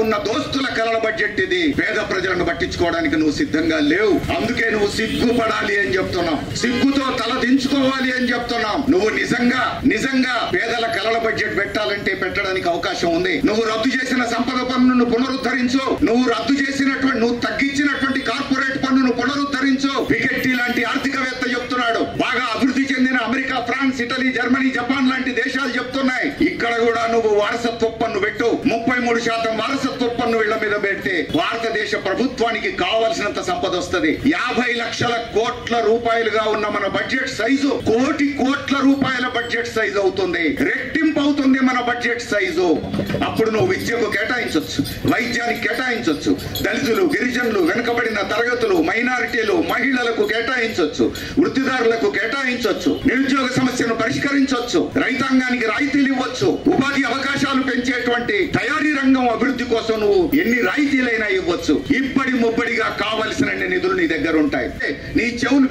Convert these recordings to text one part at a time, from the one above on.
ఉన్న దోస్తుల కలల బడ్జెట్ ఇది. పేద ప్రజలను పట్టించుకోవడానికి నువ్వు సిద్ధంగా లేవు. అందుకే నువ్వు సిగ్గుపడాలి అని చెప్తున్నాం. సిగ్గుతో తల దించుకోవాలి అని చెప్తున్నాం. నువ్వు నిజంగా పేదల కలల బడ్జెట్ పెట్టాలంటే పెట్టడానికి అవకాశం ఉంది. నువ్వు రద్దు చేసిన సంపద పన్నును పునరుద్ధరించు. నువ్వు తగ్గించినటువంటి కార్పొరేట్ పన్నును పునరుద్ధరించు. పికెట్టి లాంటి ఆర్థికవేత్త చెప్తున్నాడు. బాగా అభివృద్ధి చెందిన America, France, Italy, Germany, Japan లాంటి దేశాలు చెప్తున్నాయి. ఇక్కడ కూడా నువ్వు వారసత్వ పన్ను పెట్టు. 33% వారసత్వ పన్ను వీళ్ల మీద పెడితే భారతదేశ ప్రభుత్వానికి కావలసినంత సంపద వస్తుంది. 50 లక్షల కోట్ల రూపాయలుగా ఉన్న మన బడ్జెట్ సైజు 1 కోట్ల రూపాయల బడ్జెట్ సైజు అవుతుంది. రెట్టింపు అవుతుంది మన బడ్జెట్ సైజు. అప్పుడు నువ్వు విద్యకు కేటాయించవచ్చు, వైద్యానికి కేటాయించవచ్చు, దళితులు, గిరిజనులు, వెనుకబడిన తరగతులు, మైనారిటీలు, మహిళలకు కేటాయించవచ్చు, వృత్తిదారులకు కేటాయించవచ్చు, నిరుద్యోగ సమస్యను పరిష్కరించవచ్చు, రైతాంగానికి రాయితీలు ఇవ్వచ్చు, ఉపాధి అవకాశాలు పెంచేటువంటి తయారీ రంగం అభివృద్ధి కోసం నువ్వు ఎన్ని రాయితీలైనా ఇవ్వచ్చు. ఇప్పటి ముప్పడిగా కావలసిన నిధులు నీ దగ్గర ఉంటాయి. నీ చెవులు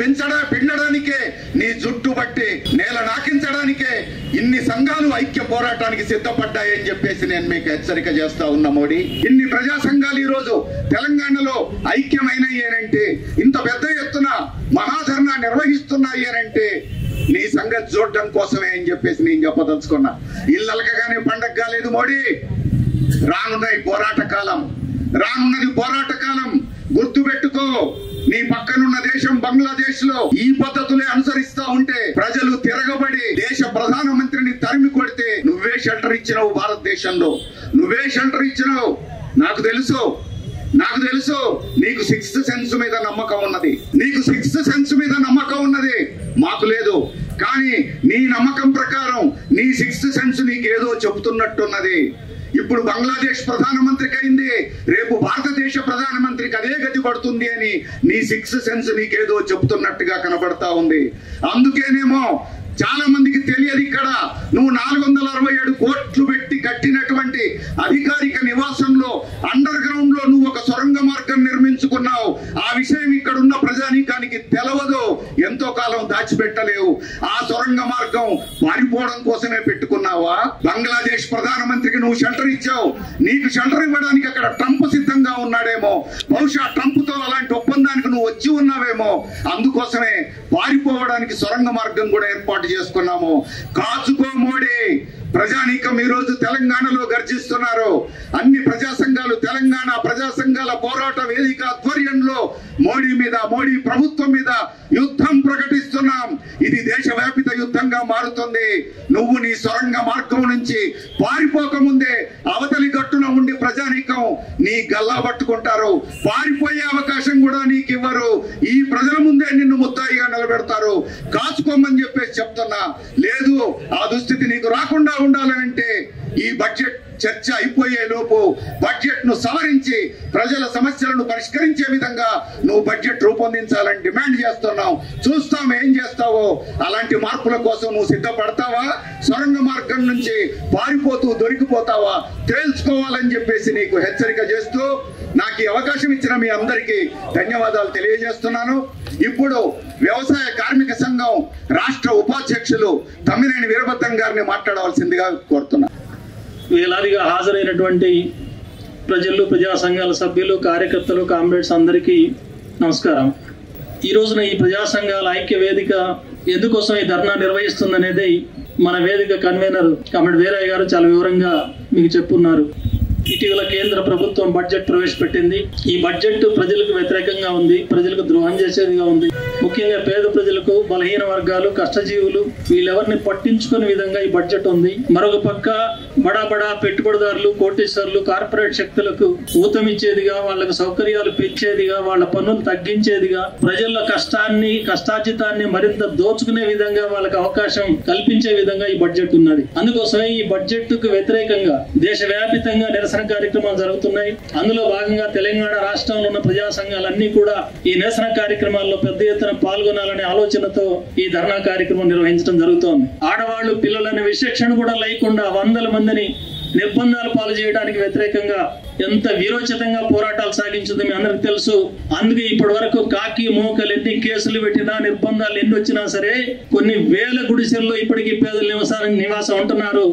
పిండడానికే, నీ జుట్టు బట్టి నేల నాకించడానికే ఇన్ని సంఘాలు ఐక్య పోరాటానికి సిద్ధపడ్డాయని చెప్పేసి నేను మీకు హెచ్చరిక చేస్తా ఉన్నా. మోడీ, ఇన్ని ప్రజా సంఘాలు ఈ రోజు తెలంగాణలో ఐక్యమైనయేనంటే, ఇంత పెద్ద ఎత్తున మహాధర్నా నిర్వహిస్తున్నాయేనంటే నీ సంగతి చూడడం కోసమే అని చెప్పేసి నేను చెప్పదలుచుకున్నా. ఇళ్ళలకగానే పండగ కాలేదు మోడీ. రానున్నది పోరాట కాలం. గుర్తు పెట్టుకో. నీ పక్కనున్న దేశం బంగ్లాదేశ్ లో ఈ పద్ధతులే అనుసరిస్తా ఉంటే ప్రజలు తిరగబడి దేశ ప్రధానమంత్రిని తరిమి కొడితే నువ్వే షెల్టర్ ఇచ్చినావు. భారతదేశంలో నువ్వే షెల్టర్ ఇచ్చినావు. నాకు తెలుసు. నీకు 6th సెన్స్ మీద నమ్మకం ఉన్నది. మాకు లేదు. కానీ నీ నమ్మకం ప్రకారం నీ 6th సెన్స్ నీకేదో చెబుతున్నట్టున్నది. ఇప్పుడు బంగ్లాదేశ్ ప్రధానమంత్రికి అయింది, రేపు భారతదేశ ప్రధానమంత్రికి అదే గతి పడుతుంది అని నీ 6th సెన్స్ నీకేదో చెబుతున్నట్టుగా కనబడతా ఉంది. అందుకేనేమో చాలా మందికి తెలియదు. ఇక్కడ నువ్వు 467 కోట్లు పెట్టి కట్టినటువంటి అధికారిక నివాసంలో అండర్ గ్రౌండ్ లో నువ్వు ఒక సొరంగ మార్గం నిర్మించుకున్నావు. ఆ విషయం ఇక్కడ ఉన్న ప్రజానీకానికి తెలవదు. ఎంతో కాలం దాచిపెట్టలేవు. ఆ సొరంగ మార్గం పారిపోవడం కోసమే పెట్టుకున్నావా? బంగ్లాదేశ్ ప్రధానమంత్రికి నువ్వు షెల్టర్ ఇచ్చావు. నీకు షెల్టర్ ఇవ్వడానికి అక్కడ ట్రంప్ సిద్ధంగా ఉన్నాడేమో. బహుశా ట్రంప్ తో అలాంటి ఒప్పందానికి నువ్వు వచ్చి ఉన్నావేమో. అందుకోసమే పారిపోవడానికి సొరంగ మార్గం కూడా ఏర్పాటు చేసుకున్నాము. కాచుకో మోడీ. ప్రజానీకం ఈ రోజు తెలంగాణలో గర్జిస్తున్నారు. అన్ని ప్రజా సంఘాలు, తెలంగాణ ప్రజా సంఘాల పోరాట వేదిక ఆధ్వర్యంలో మోడీ ప్రభుత్వం మీద యుద్ధం ప్రకటిస్తున్నాం. ఇది దేశవ్యాపిత యుద్ధంగా మారుతుంది. నువ్వు నీ సొరంగ మార్గం నుంచి పారిపోకముందే అవతలి గట్టున ఉండి ప్రజానీకం నీ గల్లా పట్టుకుంటారు. పారిపోయే అవకాశం కూడా నీకు ఇవ్వరు. ఈ ప్రజల ముందే నిన్ను ముద్దాయిగా నిలబెడతారు. కాచుకోమని చెప్పేసి చెప్తున్నా. లేదు, ఆ దుస్థితి నీకు రాకుండా ఉండాలంటే ఈ బడ్జెట్ చర్చ అయిపోయే లోపు బడ్జెట్ ను సవరించి ప్రజల సమస్యలను పరిష్కరించే విధంగా నువ్వు బడ్జెట్ రూపొందించాలని డిమాండ్ చేస్తున్నావు. చూస్తాం ఏం చేస్తావో. అలాంటి మార్పుల కోసం నువ్వు సిద్ధపడతావా? సొరంగ మార్గం నుంచి పారిపోతూ దొరికిపోతావా? తేల్చుకోవాలని చెప్పేసి నీకు హెచ్చరిక చేస్తూ నాకు ఈ అవకాశం ఇచ్చిన మీ అందరికీ ధన్యవాదాలు తెలియజేస్తున్నాను. ఇప్పుడు వ్యవసాయ కార్మిక సంఘం రాష్ట్ర ఉపాధ్యక్షులు తమ్మినేని వీరభద్రం గారిని మాట్లాడవలసిందిగా కోరుతున్నాను. వేలాదిగా హాజరైనటువంటి ప్రజలు, ప్రజా సంఘాల సభ్యులు, కార్యకర్తలు, కామ్రేడ్స్ అందరికీ నమస్కారం. ఈ రోజున ఈ ప్రజా సంఘాల ఐక్య వేదిక ఎందుకోసం ఈ ధర్నా నిర్వహిస్తుందనేది మన వేదిక కన్వీనర్ కామ్రేడ్ వీరయ్య గారు చాలా వివరంగా మీకు చెప్పున్నారు. ఇటీవల కేంద్ర ప్రభుత్వం బడ్జెట్ ప్రవేశపెట్టింది. ఈ బడ్జెట్ ప్రజలకు వ్యతిరేకంగా ఉంది, ప్రజలకు ద్రోహం చేసేదిగా ఉంది. ముఖ్యంగా పేద ప్రజలకు, బలహీన వర్గాలు, కష్టజీవులు వీళ్ళెవరిని పట్టించుకునే విధంగా ఈ బడ్జెట్ ఉంది. మరొక పక్క బడా పెట్టుబడిదారులు, కోటీశ్వరులు, కార్పొరేట్ శక్తులకు ఊతమిచ్చేదిగా, వాళ్ళకు సౌకర్యాలు పెంచేదిగా, వాళ్ళ పన్నులు తగ్గించేదిగా, ప్రజల కష్టార్జితాన్ని మరింత దోచుకునే విధంగా వాళ్ళకి అవకాశం కల్పించే విధంగా ఈ బడ్జెట్ ఉన్నది. అందుకోసమే ఈ బడ్జెట్ కు వ్యతిరేకంగా దేశవ్యాప్తంగా నిరసన కార్యక్రమాలు జరుగుతున్నాయి. అందులో భాగంగా తెలంగాణ రాష్ట్రంలో ఉన్న ప్రజా సంఘాలన్నీ కూడా ఈ నిరసన కార్యక్రమాల్లో పెద్ద ఎత్తున పాల్గొనాలనే ఆలోచనతో ఈ ధర్నా కార్యక్రమం నిర్వహించడం జరుగుతోంది. ఆడవాళ్లు, పిల్లలనే విచక్షణ కూడా లేకుండా వందల మందిని నిర్బంధాలు పాలు చేయడానికి వ్యతిరేకంగా ఎంత వీరోచితంగా పోరాటాలు సాగించిందో మీ అందరికి తెలుసు. అందుకే ఇప్పటి వరకు కాకి మోకలు ఎన్ని కేసులు పెట్టినా, నిర్బంధాలు ఎన్ని వచ్చినా సరే కొన్ని వేల గుడిసెల్లో ఇప్పటికీ పేదల నివాసం ఉంటున్నారు.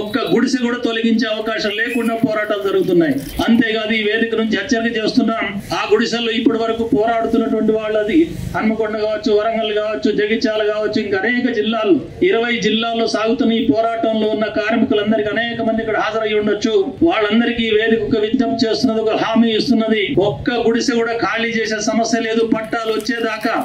ఒక్క గుడిసె కూడా తొలగించే అవకాశం లేకుండా పోరాటాలు జరుగుతున్నాయి. అంతేకాదు ఈ వేదిక నుంచి హెచ్చరిక చేస్తున్నాం, ఆ గుడిసెల్లో ఇప్పటి వరకు పోరాడుతున్నటువంటి వాళ్ళది హన్మకొండ కావచ్చు, వరంగల్ కావచ్చు, జగిత్యాల కావచ్చు, ఇంకా అనేక జిల్లాల్లో 20 జిల్లాల్లో సాగుతున్న ఈ పోరాటంలో ఉన్న కార్మికులందరికీ అనేక మంది ఇక్కడ హాజరై ఉండొచ్చు. వాళ్ళందరికీ ఈ వేదిక ఒక విజ్ఞప్తి చేస్తున్నది, ఒక హామీ ఇస్తున్నది, ఒక్క గుడిసె కూడా ఖాళీ చేసే సమస్య లేదు పట్టాలు వచ్చేదాకా.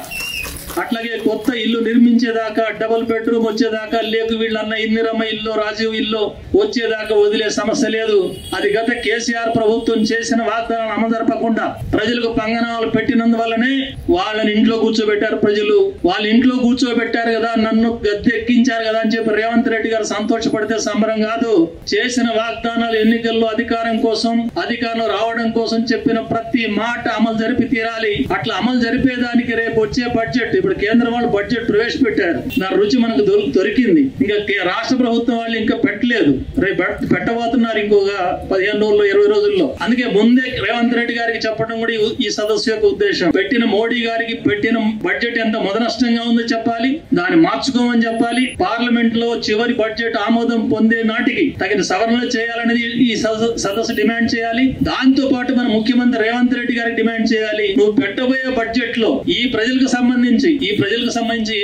అట్లాగే కొత్త ఇల్లు నిర్మించేదాకా, డబుల్ బెడ్రూమ్ వచ్చేదాకా, లేకు వీళ్ళన్న ఇందిరమ్మ ఇల్లు, రాజీవ్ ఇల్లు వచ్చేదాకా వదిలే సమస్య లేదు. అది గత కేసీఆర్ ప్రభుత్వం చేసిన వాగ్దానాలను అమలు జరపకుండా ప్రజలకు పంగనాలు పెట్టినందువల్లనే వాళ్ళని ఇంట్లో కూర్చోబెట్టారు ప్రజలు. వాళ్ళు ఇంట్లో కూర్చోబెట్టారు కదా, నన్ను గద్దెక్కించారు కదా అని చెప్పి రేవంత్ రెడ్డి గారు సంతోషపడితే సంబరం కాదు. చేసిన వాగ్దానాలు, ఎన్నికల్లో అధికారం కోసం, అధికారంలో రావడం కోసం చెప్పిన ప్రతి మాట అమలు జరిపి తీరాలి. అట్లా అమలు జరిపేదానికి రేపు వచ్చే బడ్జెట్, ఇప్పుడు కేంద్రం వాళ్ళు బడ్జెట్ ప్రవేశపెట్టారు, దాని రుచి మనకు దొరికింది. ఇంకా రాష్ట్ర ప్రభుత్వం వాళ్ళు ఇంకా పెట్టలేదు, రేపు పెట్టబోతున్నారు ఇంకొక 15 రోజుల్లో, 20 రోజుల్లో. అందుకే ముందే రేవంత్ రెడ్డి గారికి చెప్పడం కూడా ఈ సదస్సు యొక్క ఉద్దేశం. పెట్టిన మోడీ గారికి పెట్టిన బడ్జెట్ ఎంత మొదనష్టంగా ఉందో చెప్పాలి, దాన్ని మార్చుకోమని చెప్పాలి. పార్లమెంట్ లో చివరి బడ్జెట్ ఆమోదం పొందే నాటికి తగిన సవరణలు చేయాలనేది ఈ సదస్సు డిమాండ్ చేయాలి. దాంతో పాటు మన ముఖ్యమంత్రి రేవంత్ రెడ్డి గారికి డిమాండ్ చేయాలి, నువ్వు పెట్టబోయే బడ్జెట్ లో ఈ ప్రజలకు సంబంధించి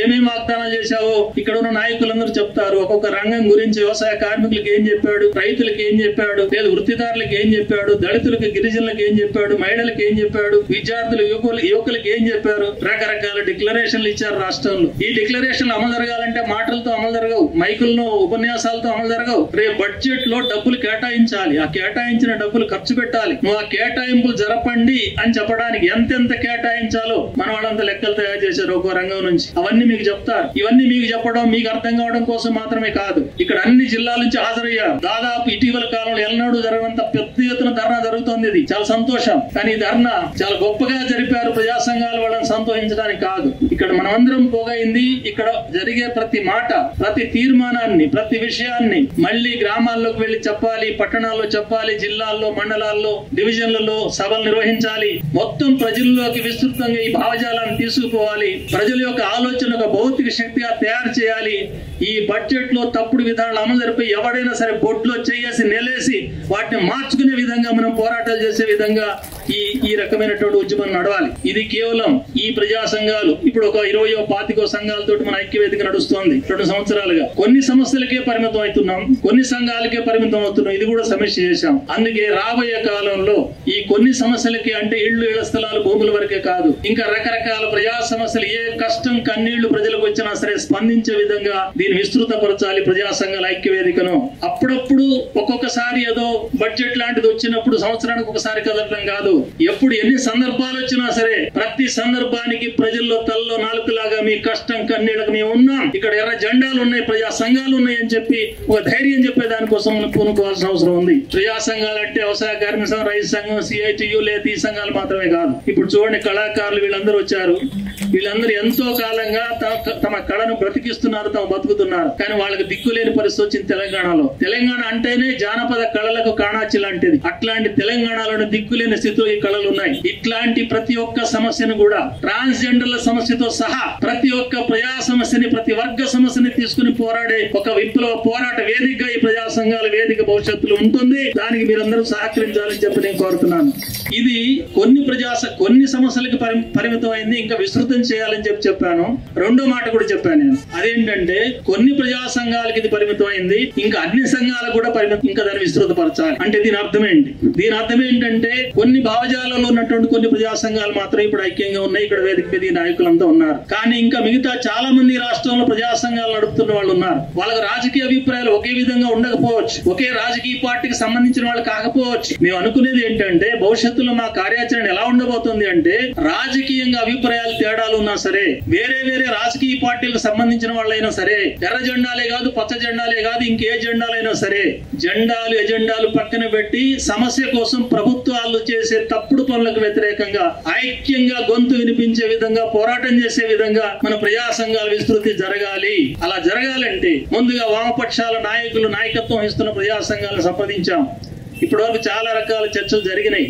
ఏమేమి వాగ్దానాలు చేశావో ఇక్కడ ఉన్న నాయకులందరూ చెప్తారు. ఒక్కొక్క రంగం గురించి, వ్యవసాయ కార్మికులకు ఏం చెప్పాడు, రైతులకు ఏం చెప్పాడు, లేదా వృత్తిదారులకు ఏం చెప్పాడు, దళితులకు, గిరిజనులకు ఏం చెప్పాడు, మహిళలకు ఏం చెప్పాడు, విద్యార్థులు, యువకులకు ఏం చెప్పారు. రకరకాల డిక్లరేషన్లు ఇచ్చారు రాష్ట్రంలో. ఈ డిక్లరేషన్లు అమలు జరగాలంటే మాటలతో అమలు జరగవు, మైకుల్లో ఉపన్యాసాలతో అమలు జరగవు. రేపు బడ్జెట్ లో డబ్బులు కేటాయించాలి, ఆ కేటాయించిన డబ్బులు ఖర్చు పెట్టాలి. నువ్వు ఆ కేటాయింపులు జరపండి అని చెప్పడానికి ఎంతెంత కేటాయించాలో మన వాళ్ళంతా లెక్కలు తయారు చేశారు ఒక్కో రంగం నుంచి. అవన్నీ మీకు చెప్తారు. ఇవన్నీ మీకు చెప్పడం, మీకు అర్థం కావడం కోసం మాత్రమే కాదు. ఇక్కడ అన్ని జిల్లాల నుంచి హాజరయ్యారు. దాదాపు ఇటీవల కాలంలో ఎల్లనాడు జరగనంత పెద్ద ఎత్తున ధర్నా జరుగుతోంది. ఇది చాలా సంతోషం. కానీ ఈ ధర్నా చాలా గొప్పగా జరిపారు ప్రజా సంఘాల వాళ్ళని సంతోషించడానికి కాదు. ఇక్కడ మనమందరం పోగైంది, ఇక్కడ జరిగే ప్రతి మాట, ప్రతి తీర్మానాన్ని, ప్రతి విషయాన్ని మళ్ళీ గ్రామాల్లోకి వెళ్లి చెప్పాలి, పట్టణాల్లో చెప్పాలి, జిల్లాల్లో, మండలాల్లో, డివిజన్లలో సభలు నిర్వహించాలి. మొత్తం ప్రజల్లోకి విస్తృతంగా ఈ భావజాలాన్ని తీసుకుపోవాలి. ప్రజల యొక్క ఆలోచన ఒక భౌతిక శక్తిగా తయారు చేయాలి. ఈ బడ్జెట్ లో తప్పుడు విధానాలు అమలు జరిపి ఎవడైనా సరే బొడ్లో చేసి నెలేసి వాటిని మార్చుకునే విధంగా మనం పోరాటాలు చేసే విధంగా ఈ రకమైనటువంటి ఉద్యమం నడవాలి. ఇది కేవలం ఈ ప్రజా సంఘాలు, ఇప్పుడు ఒక 20-25 సంఘాలతో మన ఐక్యవేదిక నడుస్తోంది 2 సంవత్సరాలుగా. కొన్ని సమస్యలకే పరిమితం అవుతున్నాం, కొన్ని సంఘాలకే పరిమితం అవుతున్నాం. ఇది కూడా సమీక్ష చేశాం. అందుకే రాబోయే కాలంలో ఈ కొన్ని సమస్యలకి, అంటే ఇళ్ల స్థలాలు, భూముల వరకే కాదు, ఇంకా రకరకాల ప్రజా సమస్యలు, ఏ కష్టం కన్నీళ్లు ప్రజలకు వచ్చినా సరే స్పందించే విధంగా దీన్ని విస్తృతపరచాలి ప్రజా సంఘాల ఐక్యవేదికను. అప్పుడప్పుడు ఒక్కొక్కసారి ఏదో బడ్జెట్ లాంటిది వచ్చినప్పుడు సంవత్సరానికి ఒకసారి కదలడం కాదు, ఎప్పుడు ఎన్ని సందర్భాలు వచ్చినా సరే ప్రతి సందర్భానికి ప్రజల్లో తల్లో నాలుకలాగా మీ కష్టం కన్నీళ్లకు మేము ఉన్నాం, ఇక్కడ ఎర్ర జెండాలు ఉన్నాయి, ప్రజా సంఘాలు ఉన్నాయి అని చెప్పి ఒక ధైర్యం చెప్పే దానికోసం మనం పూనుకోవాల్సిన అవసరం ఉంది. ప్రజా సంఘాలు అంటే వ్యవసాయ కార్మిక సంఘం, రైతు సంఘం, సిఐటియు లేదా ఈ సంఘాలు మాత్రమే కాదు. ఇప్పుడు చూడండి, కళాకారులు వీళ్ళందరూ వచ్చారు. వీళ్ళందరూ ఎంతో కాలంగా తమ కళను బ్రతికిస్తున్నారు, తమ బతుకుతున్నారు. కానీ వాళ్ళకి దిక్కులేని పరిస్థితి వచ్చింది తెలంగాణలో. తెలంగాణ అంటేనే జానపద కళలకు కాణాచి లాంటిది. అట్లాంటి తెలంగాణలోని దిక్కులేని స్థితిలో ఈ కళలు ఉన్నాయి. ఇట్లాంటి ప్రతి ఒక్క సమస్యను కూడా, ట్రాన్స్జెండర్ల సమస్యతో సహా ప్రతి ఒక్క ప్రజా సమస్యని, ప్రతి వర్గ సమస్యని తీసుకుని పోరాడే ఒక విప్లవ పోరాట వేదికగా ఈ ప్రజా సంఘాల వేదిక భవిష్యత్తులో ఉంటుంది. దానికి మీరందరూ సహకరించాలని చెప్పి నేను కోరుతున్నాను. ఇది కొన్ని సమస్యలకు పరిమితం అయింది, ఇంకా విస్తృతం చేయాలని చెప్పాను. రెండో మాట కూడా చెప్పాను నేను, అదేంటంటే కొన్ని ప్రజా సంఘాలకి ఇది పరిమితం అయింది, ఇంకా అన్ని సంఘాలకు కూడా పరిమితం, ఇంకా దాన్ని విస్తృతపరచాలి. అంటే దీని అర్థం ఏంటి? దీని అర్థం ఏంటంటే కొన్ని భావజాలలో ఉన్నటువంటి కొన్ని ప్రజా సంఘాలు మాత్రం ఇప్పుడు ఐక్యంగా ఉన్నాయి, ఇక్కడ వేదిక మీద ఈ నాయకులంతా ఉన్నారు. కానీ ఇంకా మిగతా చాలా మంది రాష్ట్రంలో ప్రజా సంఘాలు నడుపుతున్న వాళ్ళు ఉన్నారు. వాళ్ళకి రాజకీయ అభిప్రాయాలు ఒకే విధంగా ఉండకపోవచ్చు, ఒకే రాజకీయ పార్టీకి సంబంధించిన వాళ్ళు కాకపోవచ్చు. మేము అనుకునేది ఏంటంటే భవిష్యత్తులో మా కార్యాచరణ ఎలా ఉండబోతుంది అంటే, రాజకీయంగా అభిప్రాయాలు తేడాలు ఉన్నా సరే, వేరే రాజకీయ పార్టీలకు సంబంధించిన వాళ్ళైనా సరే, ఎర్ర జెండాలే కాదు, పచ్చ జెండాలే కాదు, ఇంకే జెండాలైనా సరే జెండాలు ఎజెండాలు పక్కన పెట్టి సమస్య కోసం ప్రభుత్వాలు చేసే తప్పుడు పనులకు వ్యతిరేకంగా ఐక్యంగా గొంతు వినిపించే విధంగా పోరాటం చేసే విధంగా మన ప్రజా సంఘాల విస్తృతి జరగాలి. అలా జరగాలంటే ముందుగా వామపక్షాల నాయకులు నాయకత్వం వహిస్తున్న ప్రజా సంఘాలను సంప్రదించాం. ఇప్పటి వరకు చాలా రకాల చర్చలు జరిగినాయి.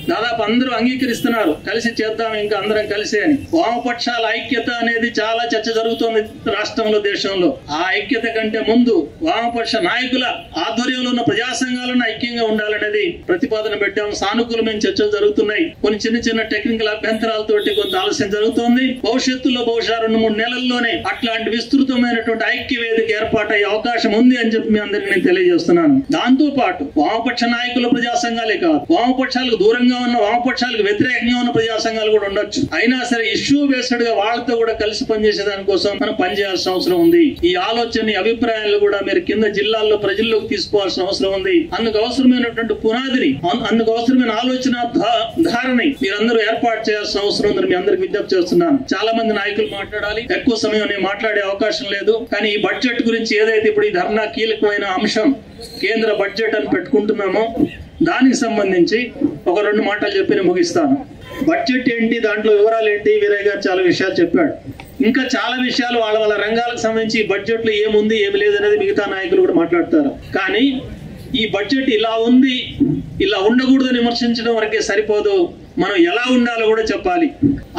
దాదాపు అందరూ అంగీకరిస్తున్నారు కలిసి చేద్దాం ఇంకా అందరం కలిసి అని. వామపక్షాల ఐక్యత అనేది చాలా చర్చ జరుగుతోంది రాష్ట్రంలో, దేశంలో. ఆ ఐక్యత కంటే ముందు వామపక్ష నాయకుల ఆధ్వర్యంలో ఉన్న ప్రజా సంఘాలను ఐక్యంగా ఉండాలనేది ప్రతిపాదన పెట్టాము. సానుకూలమైన చర్చలు జరుగుతున్నాయి. కొన్ని చిన్న చిన్న టెక్నికల్ అభ్యంతరాలతోటి కొంత ఆలస్యం జరుగుతోంది. భవిష్యత్తులో బహుశా 2-3 నెలల్లోనే అట్లాంటి విస్తృతమైనటువంటి ఐక్య వేదిక ఏర్పాటయ్యే అవకాశం ఉంది అని చెప్పి మీ అందరికీ నేను తెలియజేస్తున్నాను. దాంతో పాటు వామపక్ష నాయకుల ప్రజా సంఘాలే కాదు, వామపక్షాలకు దూరంగా ఉన్న వామపక్షాలకు వ్యతిరేకంగా ఉన్న ప్రజా సంఘాలు కూడా ఉండొచ్చు. అయినా సరే ఇష్యూ బేస్డ్ గా వాళ్ళతో కూడా కలిసి పనిచేసే దానికోసం మనం పనిచేయాల్సిన అవసరం ఉంది. ఈ ఆలోచన అభిప్రాయాలు కూడా మీరు కింద జిల్లాల్లో ప్రజల్లోకి తీసుకోవాల్సిన అవసరం ఉంది. అందుకు అవసరమైనటువంటి పునాదిని, అందుకు అవసరమైన ఆలోచన ధారణని మీరందరూ ఏర్పాటు చేయాల్సిన అవసరం ఉందని మీ అందరికి విజ్ఞప్తి చేస్తున్నాను. చాలా మంది నాయకులు మాట్లాడాలి, ఎక్కువ సమయం నేను మాట్లాడే అవకాశం లేదు. కానీ ఈ బడ్జెట్ గురించి ఏదైతే ఇప్పుడు ఈ ధర్నా కీలకమైన అంశం కేంద్ర బడ్జెట్ అని పెట్టుకుంటున్నామో దానికి సంబంధించి ఒక 2 మాటలు చెప్పి నేను ముగిస్తాను. బడ్జెట్ ఏంటి, దాంట్లో వివరాలు ఏంటి, వీరయ్య గారు చాలా విషయాలు చెప్పాడు. ఇంకా చాలా విషయాలు వాళ్ళ వాళ్ళ రంగాలకు సంబంధించి బడ్జెట్ లో ఏముంది ఏమి లేదు అనేది మిగతా నాయకులు కూడా మాట్లాడతారు. కానీ ఈ బడ్జెట్ ఇలా ఉంది, ఇలా ఉండకూడదని విమర్శించడం వరకే సరిపోదు, మనం ఎలా ఉండాలో కూడా చెప్పాలి.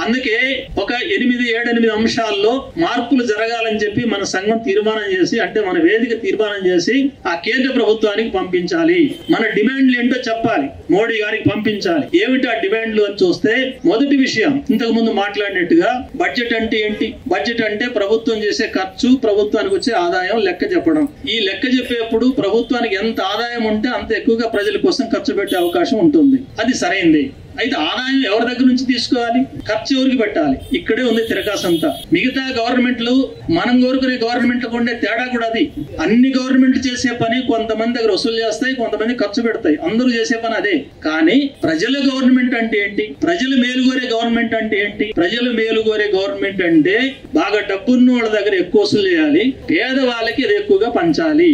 అందుకే ఒక 8 అంశాల్లో మార్పులు జరగాలని చెప్పి మన సంఘం తీర్మానం చేసి, అంటే మన వేదిక తీర్మానం చేసి ఆ కేంద్ర ప్రభుత్వానికి పంపించాలి. మన డిమాండ్లు ఏంటో చెప్పాలి, మోడీ గారికి పంపించాలి. ఏమిటి ఆ డిమాండ్లు అని చూస్తే, మొదటి విషయం ఇంతకు ముందు మాట్లాడినట్టుగా బడ్జెట్ అంటే ఏంటి? బడ్జెట్ అంటే ప్రభుత్వం చేసే ఖర్చు, ప్రభుత్వానికి వచ్చే ఆదాయం లెక్క చెప్పడం. ఈ లెక్క చెప్పేప్పుడు ప్రభుత్వానికి ఎంత ఆదాయం ఉంటే అంత ఎక్కువగా ప్రజల కోసం ఖర్చు పెట్టే అవకాశం ఉంటుంది. అది సరైంది. అయితే ఆదాయం ఎవరి దగ్గర నుంచి తీసుకోవాలి, ఖర్చు ఎవరికి పెట్టాలి? ఇక్కడే ఉంది తిరకాసంతా. మిగతా గవర్నమెంట్లు, మనం కోరుకునే గవర్నమెంట్లకు ఉండే తేడా కూడా అది. అన్ని గవర్నమెంట్ చేసే పని కొంతమంది దగ్గర వసూలు చేస్తాయి, కొంతమంది ఖర్చు పెడతాయి. అందరూ చేసే పని అదే. కానీ ప్రజల గవర్నమెంట్ అంటే ఏంటి? ప్రజలు మేలుగోరే గవర్నమెంట్ అంటే ఏంటి? ప్రజలు మేలుగోరే గవర్నమెంట్ అంటే బాగా డబ్బున్న వాళ్ళ దగ్గర ఎక్కువ వసూలు చేయాలి, పేదవాళ్ళకి అది ఎక్కువగా పంచాలి.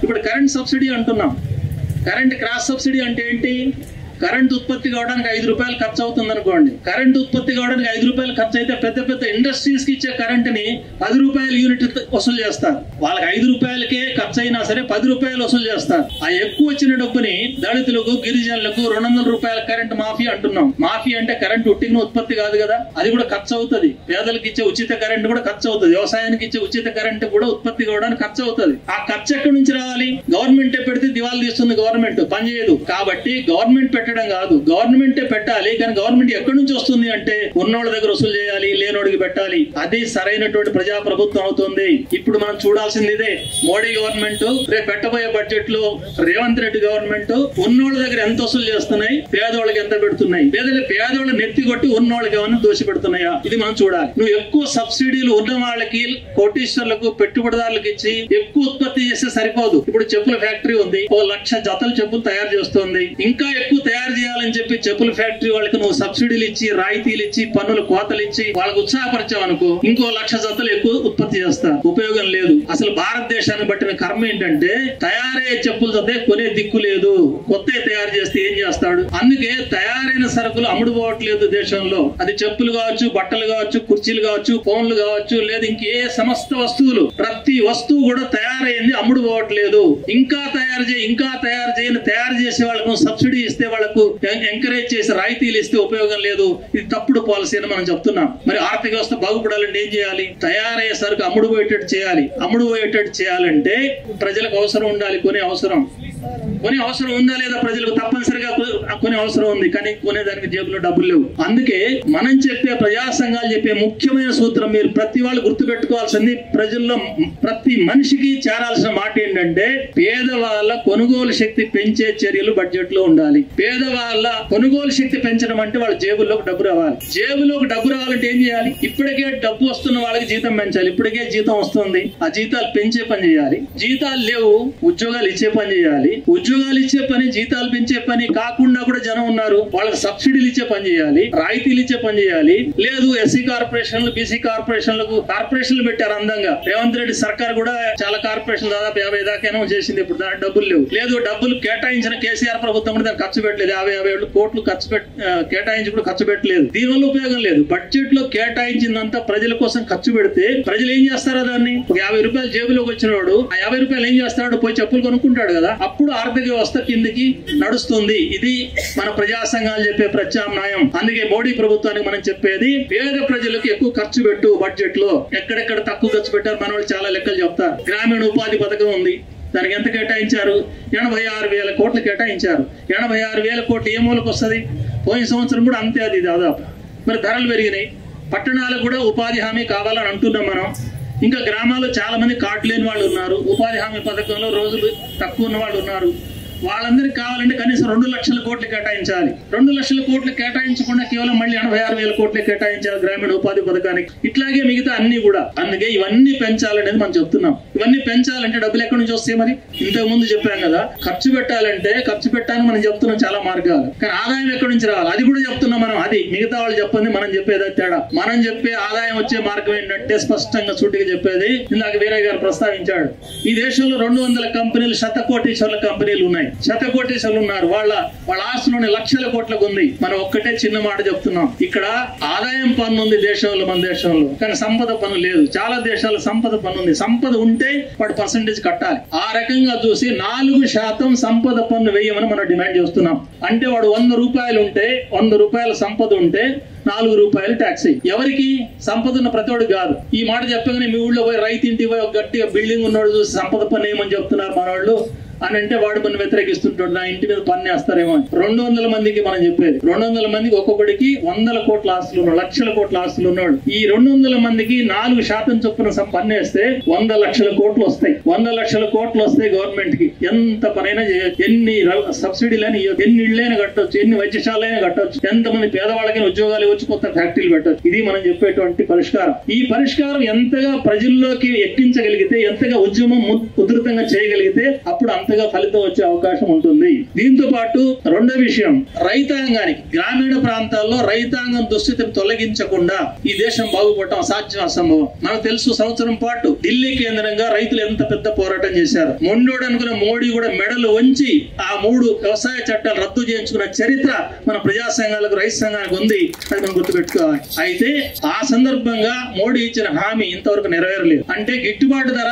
ఇప్పుడు కరెంట్ సబ్సిడీ అంటున్నాం. కరెంట్ క్రాస్ సబ్సిడీ అంటే ఏంటి? కరెంట్ ఉత్పత్తి కావడానికి 5 రూపాయలు ఖర్చు అవుతుంది అనుకోండి. కరెంట్ ఉత్పత్తి కావడానికి 5 రూపాయలు ఖర్చు అయితే పెద్ద పెద్ద ఇండస్ట్రీస్ కి ఇచ్చే కరెంట్ ని 10 రూపాయల యూనిట్ వసూలు చేస్తారు. వాళ్ళకి 5 రూపాయలకే ఖర్చు అయినా సరే 10 రూపాయలు వసూలు చేస్తారు. ఆ ఎక్కువ వచ్చిన డబ్బుని దళితులకు, గిరిజనులకు 200 రూపాయల కరెంట్ మాఫీ అంటున్నాం. మాఫీ అంటే కరెంట్ ఉట్టిన ఉత్పత్తి కాదు కదా, అది కూడా ఖర్చు అవుతుంది. పేదలకు ఇచ్చే ఉచిత కరెంట్ కూడా ఖర్చు అవుతుంది. వ్యవసాయానికి ఇచ్చే ఉచిత కరెంట్ కూడా ఉత్పత్తి కావడానికి ఖర్చు అవుతుంది. ఆ ఖర్చు ఎక్కడి నుంచి రావాలి? గవర్నమెంటే పెడితే దివాళా తీస్తుంది, గవర్నమెంట్ పనిచేయదు. కాబట్టి గవర్నమెంట్ పెట్టడం కాదు, గవర్నమెంటే పెట్టాలి. కానీ గవర్నమెంట్ ఎక్కడి నుంచి వస్తుంది అంటే ఉన్నోళ్ళ దగ్గర వసూలు చేయాలి, లేనోడికి పెట్టాలి. అది సరైనటువంటి ప్రజా ప్రభుత్వం అవుతుంది. ఇప్పుడు మనం చూడాల్సింది ఇదే. మోడీ గవర్నమెంట్ రేపు పెట్టబోయే బడ్జెట్ లో రేవంత్ రెడ్డి గవర్నమెంట్ ఉన్నోళ్ళ దగ్గర ఎంత వసూలు చేస్తున్నాయి, పేదోళ్ళకి ఎంత పెడుతున్నాయి, పేదోళ్ళ నెత్తి కొట్టి ఉన్నోళ్ళకి ఏమైనా దోషి పెడుతున్నాయా, ఇది మనం చూడాలి. నువ్వు ఎక్కువ సబ్సిడీలు ఉన్న వాళ్ళకి, కోటీశ్వర్లకు, పెట్టుబడిదారులకు ఇచ్చి ఎక్కువ ఉత్పత్తి చేస్తే సరిపోదు. ఇప్పుడు చెప్పుల ఫ్యాక్టరీ ఉంది, 1,00,000 జతలు చెప్పులు తయారు చేస్తుంది. ఇంకా ఎక్కువ తయారు చేయాలని చెప్పి చెప్పుల ఫ్యాక్టరీ వాళ్ళకి నువ్వు సబ్సిడీలు ఇచ్చి, రాయితీలు ఇచ్చి, పన్నులు కోతలు ఇచ్చి వాళ్ళకు ఉత్సాహపరిచావు అనుకో, ఇంకో 1,00,000 జతలు ఎక్కువ ఉత్పత్తి చేస్తారు. ఉపయోగం లేదు. అసలు భారతదేశాన్ని బట్టిన కర్మ ఏంటంటే తయారయ్యే చెప్పులు చదివే కొనే దిక్కు లేదు. కొత్త తయారు చేస్తే ఏం చేస్తాడు? అందుకే తయారైన సరుకులు అమ్ముడుపోవట్లేదు దేశంలో. అది చెప్పులు కావచ్చు, బట్టలు కావచ్చు, కుర్చీలు కావచ్చు, ఫోన్లు కావచ్చు, లేదా ఇంకే సమస్త వస్తువులు, ప్రతి వస్తువు కూడా తయారైంది అమ్ముడుపోవట్లేదు. ఇంకా తయారు చేయని తయారు చేసే వాళ్ళకు సబ్సిడీ ఇస్తే వాళ్ళకు ఎంకరేజ్ చేసి రాయితీలు ఇస్తే ఉపయోగం లేదు. ఇది తప్పుడు పాలసీ అని మనం చెప్తున్నాం. మరి ఆర్థిక వ్యవస్థ బాగుపడాలంటే ఏం చేయాలి? తయారయ్యే సరుకు అమ్ముడుపోయేటట్టు చేయాలి. అమ్ముడుపోయేటట్టు చేయాలంటే ప్రజలకు అవసరం ఉండాలి, కొనే అవసరం ఉందా లేదా? ప్రజలకు తప్పనిసరిగా కొనే అవసరం ఉంది, కానీ కొనేదానికి జేబులో డబ్బులు లేవు. అందుకే మనం చెప్పే ప్రజా సంఘాలు చెప్పే ముఖ్యమైన సూత్రం మీరు ప్రతి వాళ్ళు గుర్తుపెట్టుకోవాల్సింది, ప్రజల్లో ప్రతి మనిషికి చేరాల్సిన మాట ఏంటంటే పేదవాళ్ళ కొనుగోలు శక్తి పెంచే చర్యలు బడ్జెట్ లో ఉండాలి. పేదవాళ్ళ కొనుగోలు శక్తి పెంచడం అంటే వాళ్ళ జేబుల్లోకి డబ్బు రావాలి. జేబులోకి డబ్బు రావాలంటే ఏం చేయాలి? ఇప్పటికే డబ్బు వస్తున్న వాళ్ళకి జీతం పెంచాలి. ఇప్పటికే జీతం వస్తుంది, ఆ జీతాలు పెంచే పని చేయాలి. జీతాలు లేవు, ఉద్యోగాలు ఇచ్చే పని చేయాలి. ఉద్యోగాలు ఇచ్చే పని, జీతాలు పెంచే పని కాకుండా కూడా జనం ఉన్నారు, వాళ్ళకి సబ్సిడీలు ఇచ్చే పని చేయాలి, రాయితీలు ఇచ్చే పని చేయాలి. లేదు ఎస్సీ కార్పొరేషన్లు, బీసీ కార్పొరేషన్లు పెట్టారు అందంగా. రేవంత్ రెడ్డి సర్కార్ కూడా చాలా కార్పొరేషన్ దాదాపు 50 దాకా చేసింది. ఇప్పుడు దానికి డబ్బులు లేవు. లేదు డబ్బులు కేటాయించిన కేసీఆర్ ప్రభుత్వం కూడా దాన్ని ఖర్చు పెట్టలేదు. 57 కోట్లు కేటాయించి కూడా ఖర్చు పెట్టలేదు. దీనివల్ల ఉపయోగం లేదు. బడ్జెట్ లో కేటాయించిందంతా ప్రజల కోసం ఖర్చు పెడితే ప్రజలు ఏం చేస్తారో దాన్ని, ఒక 50 రూపాయలు జేబులోకి వచ్చినవాడు ఆ 50 రూపాయలు ఏం చేస్తాడు, పోయి చెప్పులు కొనుక్కుంటాడు కదా, అప్పుడు ఆర్థిక వ్యవస్థ కిందికి నడుస్తుంది. ఇది మన ప్రజా సంఘాలు చెప్పే ప్రత్యామ్నాయం. అందుకే మోడీ ప్రభుత్వానికి మనం చెప్పేది, పేద ప్రజలకు ఎక్కువ ఖర్చు పెట్టు. బడ్జెట్ లో ఎక్కడెక్కడ తక్కువ ఖర్చు పెట్టారు మన వాళ్ళు చాలా లెక్కలు చెప్తారు. గ్రామీణ ఉపాధి పథకం ఉంది, దానికి ఎంత కేటాయించారు? 86,000 కోట్లు కేటాయించారు. 86,000 కోట్లు ఏ మూలకు వస్తుంది? పోయిన సంవత్సరం కూడా అంతే, అది దాదాపు. మరి ధరలు పెరిగినాయి. పట్టణాలకు కూడా ఉపాధి హామీ కావాలని అంటున్నాం మనం. ఇంకా గ్రామాల్లో చాలా మంది కార్డు లేని వాళ్ళు ఉన్నారు, ఉపాధి హామీ పథకంలో రోజులు తక్కువ ఉన్న వాళ్ళు ఉన్నారు. వాళ్ళందరికీ కావాలంటే కనీసం 2 లక్షల కోట్లు కేటాయించాలి. 2 లక్షల కోట్లు కేటాయించకుండా కేవలం మళ్ళీ 86,000 కోట్లు కేటాయించాలి గ్రామీణ ఉపాధి పథకానికి. ఇట్లాగే మిగతా అన్ని కూడా. అందుకే ఇవన్నీ పెంచాలనేది మనం చెప్తున్నాం. ఇవన్నీ పెంచాలంటే డబ్బులు ఎక్కడి నుంచి వస్తాయి? మరి ఇంతకు ముందు చెప్పాం కదా, ఖర్చు పెట్టాలని మనం చెప్తున్నాం చాలా మార్గాలు. కానీ ఆదాయం ఎక్కడి నుంచి రావాలి అది కూడా చెప్తున్నాం మనం. అది మిగతా వాళ్ళు చెప్పండి, మనం చెప్పేది తేడా. మనం చెప్పే ఆదాయం వచ్చే మార్గం ఏంటంటే స్పష్టంగా సూటిగా చెప్పేది. ఇందాక వీరయ్య గారు ప్రస్తావించాడు, ఈ దేశంలో 200 కంపెనీలు, శతకోటీశ్వర్ల కంపెనీలు ఉన్నాయి. శతకోటీశ్వర్లు ఉన్నారు. వాళ్ళ ఆస్తులోని లక్షల కోట్లకు ఉంది. మనం ఒక్కటే చిన్న మాట చెప్తున్నాం, ఇక్కడ ఆదాయం పన్ను ఉంది దేశంలో, మన దేశంలో, కానీ సంపద పన్ను లేదు. చాలా దేశాల్లో సంపద పన్ను ఉంది. సంపద ఉంటే వాడు పర్సంటేజ్ కట్టాలి. ఆ రకంగా చూసి 4% సంపద పన్ను వేయమని మనం డిమాండ్ చేస్తున్నాం. అంటే వాడు 100 రూపాయలు ఉంటే, 100 రూపాయల సంపద ఉంటే 4 రూపాయలు ట్యాక్స్. ఎవరికి? సంపద ఉన్న ప్రతివాడు కాదు. ఈ మాట చెప్పగానే మీ ఊళ్ళో పోయి రైతు ఇంటికి పోయి ఒక గట్టిగా బిల్డింగ్ ఉన్నవాడు చూసి సంపద పన్ను ఏమని చెప్తున్నారు మన వాళ్ళు అని అంటే వాడు మనం వ్యతిరేకిస్తుంటాడు, నా ఇంటి మీద పన్ను వేస్తారేమో అని. 200 మందికి మనం చెప్పేది, 200 మందికి ఒక్కొక్కడికి 100 కోట్ల ఆస్తులు ఉన్నాడు, లక్షల కోట్ల ఆస్తులు ఉన్నాడు. ఈ 200 మందికి 4% చొప్పున పన్ను వేస్తే 100 లక్షల కోట్లు వస్తాయి. 100 లక్షల కోట్లు వస్తాయి గవర్నమెంట్ కి. ఎంత పనైనా చేయొచ్చు, ఎన్ని సబ్సిడీలైనా ఇవ్వచ్చు, ఎన్ని ఇళ్ళైనా కట్టొచ్చు, ఎన్ని వైద్యశాలైనా కట్టొచ్చు, ఎంతమంది పేదవాళ్ళకైనా ఉద్యోగాలు ఇవ్వచ్చు, కొత్త ఫ్యాక్టరీలు పెట్టచ్చు. ఇది మనం చెప్పేటువంటి పరిష్కారం. ఈ పరిష్కారం ఎంతగా ప్రజల్లోకి ఎక్కించగలిగితే, ఎంతగా ఉద్యమం ఉధృతంగా చేయగలిగితే అప్పుడు అంతగా ఫలితం వచ్చే అవకాశం ఉంటుంది. దీంతో పాటు రెండో విషయం, రైతాంగానికి, గ్రామీణ ప్రాంతాల్లో రైతాంగం దుస్థితిని తొలగించకుండా ఈ దేశం బాగుపడటం అసాధ్యం, అసంభవం. మనకు తెలుసు, సంవత్సరం పాటు ఢిల్లీ కేంద్రంగా రైతులు ఎంత పెద్ద పోరాటం చేశారు. మొండోడు అనుకున్న మోడీ కూడా మెడలు వంచి ఆ 3 వ్యవసాయ చట్టాలు రద్దు చేయించుకున్న చరిత్ర మన ప్రజా సంఘాలకు, రైతు సంఘానికి ఉంది. అది మనం గుర్తుపెట్టుకోవాలి. అయితే ఆ సందర్భంగా మోడీ ఇచ్చిన హామీ ఇంతవరకు నెరవేరలేదు. అంటే గిట్టుబాటు ధర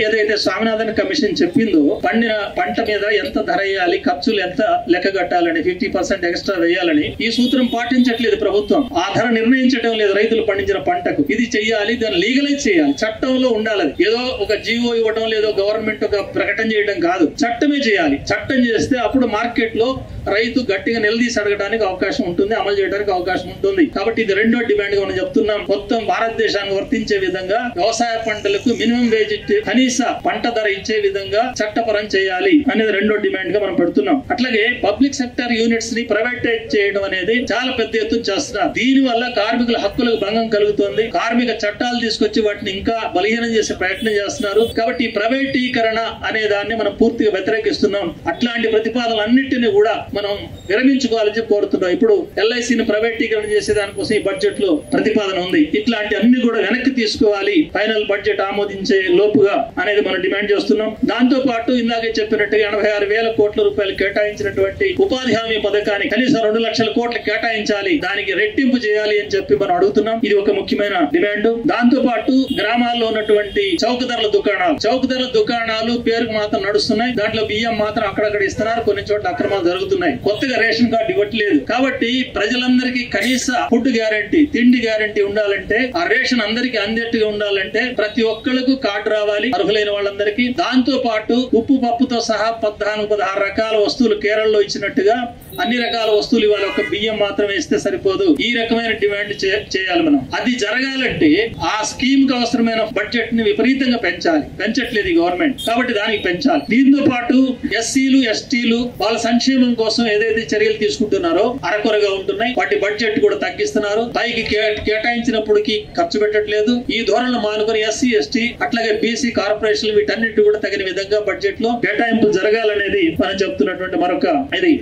ఏదైతే స్వామినాథన్ కమిషన్ చెప్పిందో, పండిన పంట మీద ఎంత ధర వేయాలి, ఖర్చులు ఎంత లెక్క కట్టాలని, 50% ఎక్స్ట్రా వేయాలని ఈ సూత్రం పాటించట్లేదు ప్రభుత్వం. ఆ ధర నిర్ణయించడం లేదు రైతులు పండించిన పంటకు. ఇది చెయ్యాలి, దాన్ని లీగలైజ్ చేయాలి, చట్టంలో ఉండాలి. ఏదో ఒక జీవో ఇవ్వడం, లేదో గవర్నమెంట్ ఒక ప్రకటన చేయడం కాదు, చట్టమే చేయాలి. చట్టం చేస్తే అప్పుడు మార్కెట్ లో రైతు గట్టిగా నిలదీసి అడగడానికి అవకాశం ఉంటుంది, అమలు చేయడానికి అవకాశం ఉంటుంది. కాబట్టి ఇది రెండో డిమాండ్ గా మనం చెప్తున్నాం. మొత్తం భారతదేశానికి వర్తించే విధంగా వ్యవసాయ పంటలకు మినిమం వేజ్, కనీస పంట ధర ఇచ్చే విధంగా చట్టపరం చేయాలి అనేది రెండో డిమాండ్ గా మనం పెడుతున్నాం. అట్లాగే పబ్లిక్ సెక్టర్ యూనిట్స్ ని ప్రైవేటైజ్ చేయడం అనేది చాలా పెద్ద ఎత్తున చేస్తున్నారు. దీని వల్ల కార్మికుల హక్కులకు భంగం కలుగుతుంది. కార్మిక చట్టాలు తీసుకొచ్చి వాటిని ఇంకా బలహీనం చేసే ప్రయత్నం చేస్తున్నారు. కాబట్టి ఈ ప్రైవేటీకరణ అనే దాన్ని మనం పూర్తిగా వ్యతిరేకిస్తున్నాం. అట్లాంటి ప్రతిపాదనలన్నింటినీ కూడా మనం విరమించుకోవాలని కోరుతున్నాం. ఇప్పుడు ఎల్ఐసిని ప్రైవేటీకరణ చేసే దానికోసం ఈ బడ్జెట్ లో ప్రతిపాదన ఉంది. ఇట్లాంటి అన్ని కూడా వెనక్కి తీసుకోవాలి ఫైనల్ బడ్జెట్ ఆమోదించే లోపుగా అనేది మనం డిమాండ్ చేస్తున్నాం. దాంతో పాటు ఇందాకే చెప్పినట్టుగా 86,000 కోట్ల రూపాయలు కేటాయించినటువంటి ఉపాధి హామీ పథకానికి కనీసం 2 లక్షల కోట్లు కేటాయించాలి, దానికి రెట్టింపు చేయాలి అని చెప్పి మనం అడుగుతున్నాం. ఇది ఒక ముఖ్యమైన డిమాండ్. దాంతో పాటు గ్రామాల్లో ఉన్నటువంటి చౌక ధరల దుకాణాలు పేరుకు మాత్రం నడుస్తున్నాయి. దాంట్లో బియ్యం మాత్రం అక్కడక్కడ ఇస్తున్నారు, కొన్ని చోట్ల అక్రమాలు జరుగుతున్నాయి. కొత్తగా రేషన్ కార్డు ఇవ్వట్లేదు. కాబట్టి ప్రజలందరికీ కనీస ఫుడ్ గ్యారంటీ, తిండి గ్యారంటీ ఉండాలంటే, ఆ రేషన్ అందరికీ అందేట్టుగా ఉండాలంటే ప్రతి ఒక్కళ్ళకు కార్డు రావాలి, అర్హులైన వాళ్ళందరికీ. దాంతో పాటు ఉప్పు పప్పుతో సహా 14-16 రకాల వస్తువులు కేరళలో ఇచ్చినట్టుగా అన్ని రకాల వస్తువులు ఇవ్వాలి, ఒక బియ్యం మాత్రమే ఇస్తే సరిపోదు. ఈ రకమైన డిమాండ్ చేయాలి మనం. అది జరగాలంటే ఆ స్కీమ్ కి అవసరమైన బడ్జెట్ ని విపరీతంగా పెంచాలి. పెంచట్లేదు ఈ గవర్నమెంట్, కాబట్టి దానికి పెంచాలి. దీంతో పాటు ఎస్సీలు, ఎస్టీలు వాళ్ళ సంక్షేమం కోసం కోసం ఏదైతే చర్యలు తీసుకుంటున్నారో అరకొరగా ఉంటున్నాయి. వాటి బడ్జెట్ కూడా తగ్గిస్తున్నారు. పైకి కేటాయించినప్పటికీ ఖర్చు పెట్టట్లేదు. ఈ ధోరణులు మానుకొని ఎస్సీ ఎస్టీ అట్లాగే బీసీ కార్పొరేషన్లు వీటన్నిటి కూడా తగిన విధంగా బడ్జెట్ లో కేటాయింపు జరగాలనేది మనం చెప్తున్నటువంటి మరొక ఇది.